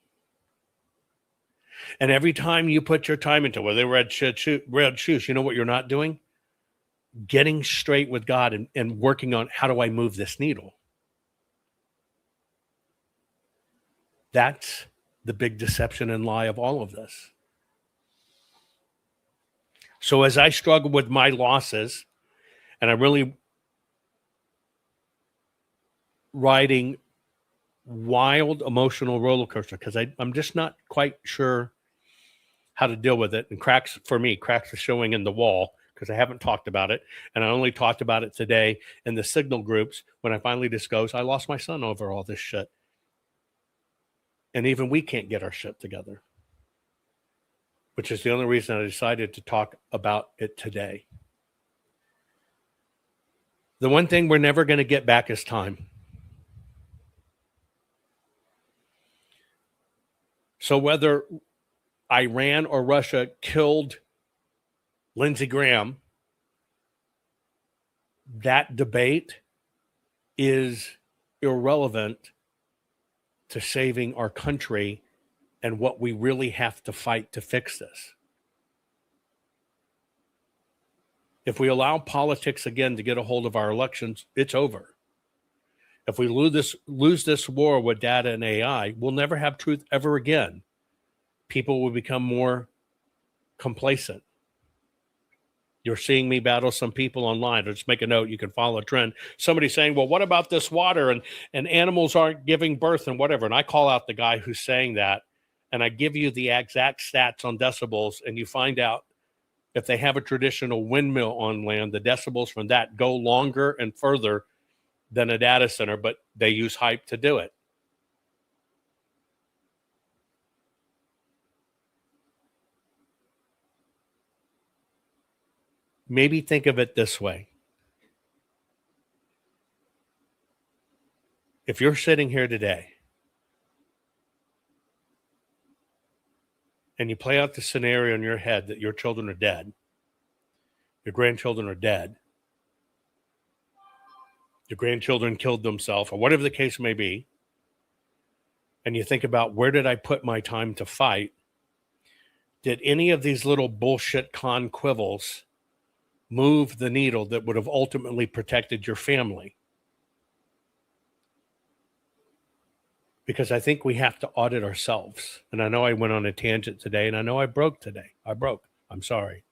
[SPEAKER 5] And every time you put your time into whether red shoes, you know what you're not doing? Getting straight with God and working on how do I move this needle? That's the big deception and lie of all of this. So as I struggle with my losses, and I'm really writing wild emotional roller coaster because I'm just not quite sure how to deal with it. And cracks are showing in the wall because I haven't talked about it. And I only talked about it today in the Signal groups when I finally disclosed I lost my son over all this shit. And even we can't get our shit together, which is the only reason I decided to talk about it today. The one thing we're never going to get back is time. So whether Iran or Russia killed Lindsey Graham, that debate is irrelevant to saving our country and what we really have to fight to fix this. If we allow politics again to get a hold of our elections, it's over. If we lose this war with data and AI, we'll never have truth ever again. People will become more complacent. You're seeing me battle some people online. I'll just make a note. You can follow a trend. Somebody saying, well, what about this water and animals aren't giving birth and whatever. And I call out the guy who's saying that. And I give you the exact stats on decibels. And you find out if they have a traditional windmill on land, the decibels from that go longer and further than a data center, but they use hype to do it. Maybe think of it this way. If you're sitting here today and you play out the scenario in your head that your children are dead, your grandchildren are dead, your grandchildren killed themselves, or whatever the case may be, and you think about where did I put my time to fight, did any of these little bullshit con quibbles move the needle that would have ultimately protected your family? Because I think we have to audit ourselves. And I know I went on a tangent today, and I know I broke today. I'm sorry.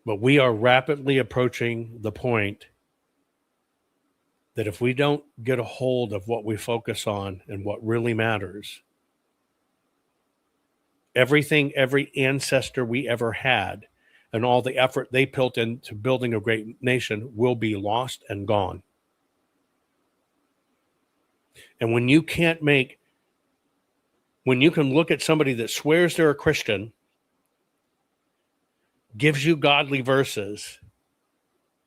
[SPEAKER 5] But we are rapidly approaching the point that if we don't get a hold of what we focus on and what really matters, everything every ancestor we ever had and all the effort they put into building a great nation will be lost and gone. And when you can look at somebody that swears they're a Christian, gives you godly verses,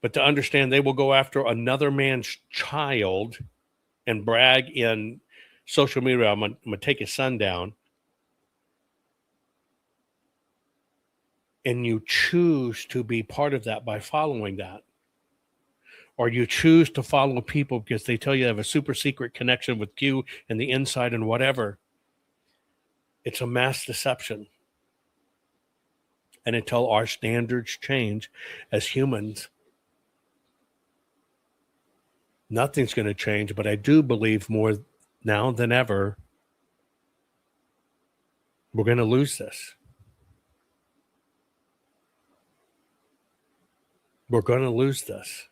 [SPEAKER 5] but to understand they will go after another man's child and brag in social media, I'm going to take his son down, and you choose to be part of that by following that, or you choose to follow people because they tell you they have a super secret connection with Q and the inside and whatever, it's a mass deception. And until our standards change as humans, nothing's going to change. But I do believe more now than ever, we're going to lose this. We're going to lose this.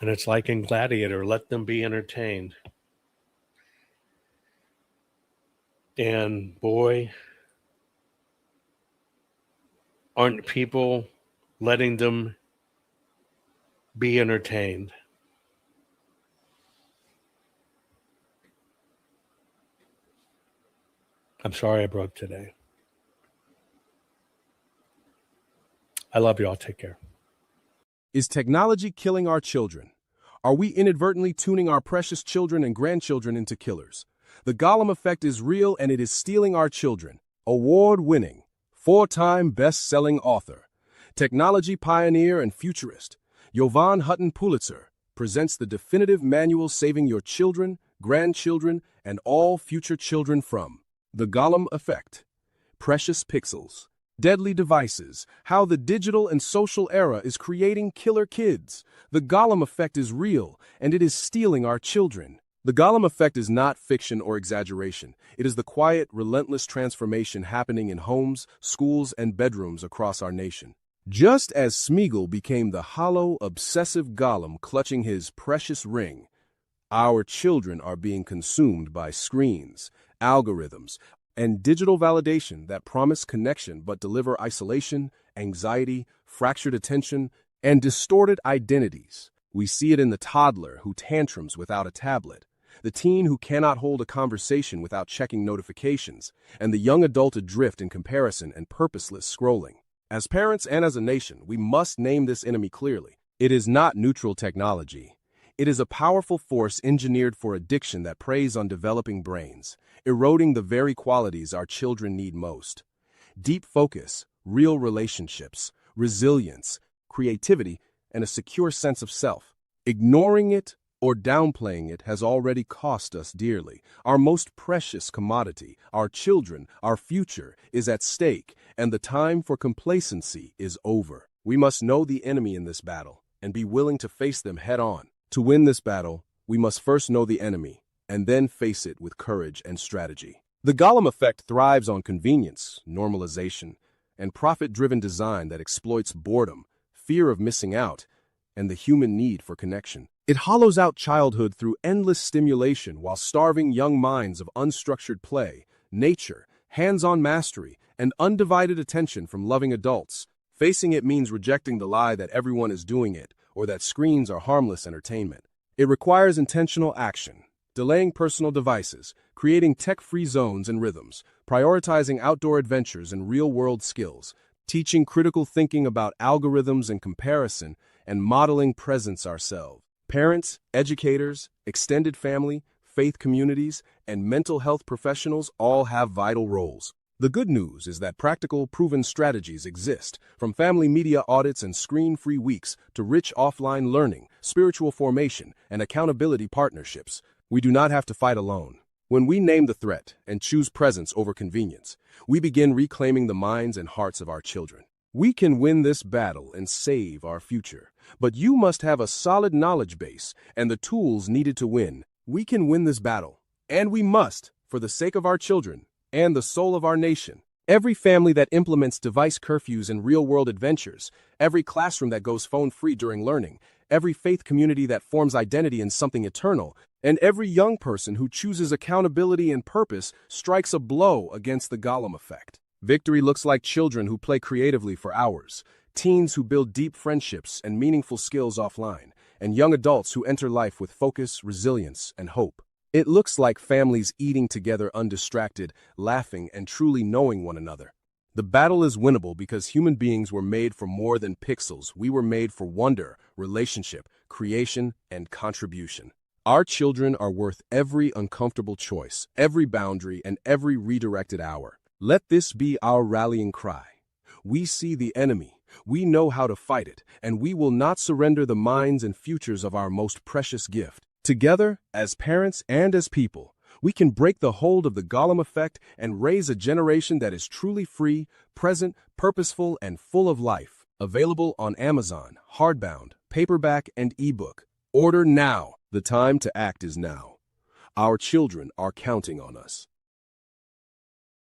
[SPEAKER 5] And it's like in Gladiator, let them be entertained. And boy, aren't people letting them be entertained? I'm sorry I broke today. I love you all. Take care.
[SPEAKER 4] Is technology killing our children? Are we inadvertently tuning our precious children and grandchildren into killers? The Gollum effect is real and it is stealing our children. Award-winning, 4-time best-selling author, technology pioneer and futurist, Jovan Hutton Pulitzer presents the definitive manual saving your children, grandchildren, and all future children from the Gollum effect. Precious pixels, deadly devices, how the digital and social era is creating killer kids. The Gollum effect is real, and it is stealing our children. The Gollum effect is not fiction or exaggeration. It is the quiet, relentless transformation happening in homes, schools, and bedrooms across our nation. Just as Smeagol became the hollow, obsessive golem clutching his precious ring, our children are being consumed by screens, algorithms, and digital validation that promise connection but deliver isolation, anxiety, fractured attention, and distorted identities. We see it in the toddler who tantrums without a tablet, the teen who cannot hold a conversation without checking notifications, and the young adult adrift in comparison and purposeless scrolling. As parents and as a nation, we must name this enemy clearly. It is not neutral technology. It is a powerful force engineered for addiction that preys on developing brains, eroding the very qualities our children need most: deep focus, real relationships, resilience, creativity, and a secure sense of self. Ignoring it or downplaying it has already cost us dearly. Our most precious commodity, our children, our future, is at stake, and the time for complacency is over. We must know the enemy in this battle and be willing to face them head-on. To win this battle, we must first know the enemy, and then face it with courage and strategy. The Gollum effect thrives on convenience, normalization, and profit-driven design that exploits boredom, fear of missing out, and the human need for connection. It hollows out childhood through endless stimulation while starving young minds of unstructured play, nature, hands-on mastery, and undivided attention from loving adults. Facing it means rejecting the lie that everyone is doing it, or that screens are harmless entertainment. It requires intentional action, delaying personal devices, creating tech-free zones and rhythms, prioritizing outdoor adventures and real-world skills, teaching critical thinking about algorithms and comparison, and modeling presence ourselves. Parents, educators, extended family, faith communities, and mental health professionals all have vital roles. The good news is that practical, proven strategies exist, from family media audits and screen-free weeks to rich offline learning, spiritual formation, and accountability partnerships. We do not have to fight alone. When we name the threat and choose presence over convenience, we begin reclaiming the minds and hearts of our children. We can win this battle and save our future, but you must have a solid knowledge base and the tools needed to win. We can win this battle, and we must, for the sake of our children and the soul of our nation. Every family that implements device curfews and real-world adventures, every classroom that goes phone-free during learning, every faith community that forms identity in something eternal, and every young person who chooses accountability and purpose strikes a blow against the Gollum effect. Victory looks like children who play creatively for hours, teens who build deep friendships and meaningful skills offline, and young adults who enter life with focus, resilience, and hope. It looks like families eating together undistracted, laughing, and truly knowing one another. The battle is winnable because human beings were made for more than pixels. We were made for wonder, relationship, creation, and contribution. Our children are worth every uncomfortable choice, every boundary, and every redirected hour. Let this be our rallying cry. We see the enemy, we know how to fight it, and we will not surrender the minds and futures of our most precious gift. Together, as parents and as people, we can break the hold of the Gollum effect and raise a generation that is truly free, present, purposeful, and full of life. Available on Amazon, hardbound, paperback, and ebook. Order now. The time to act is now. Our children are counting on us.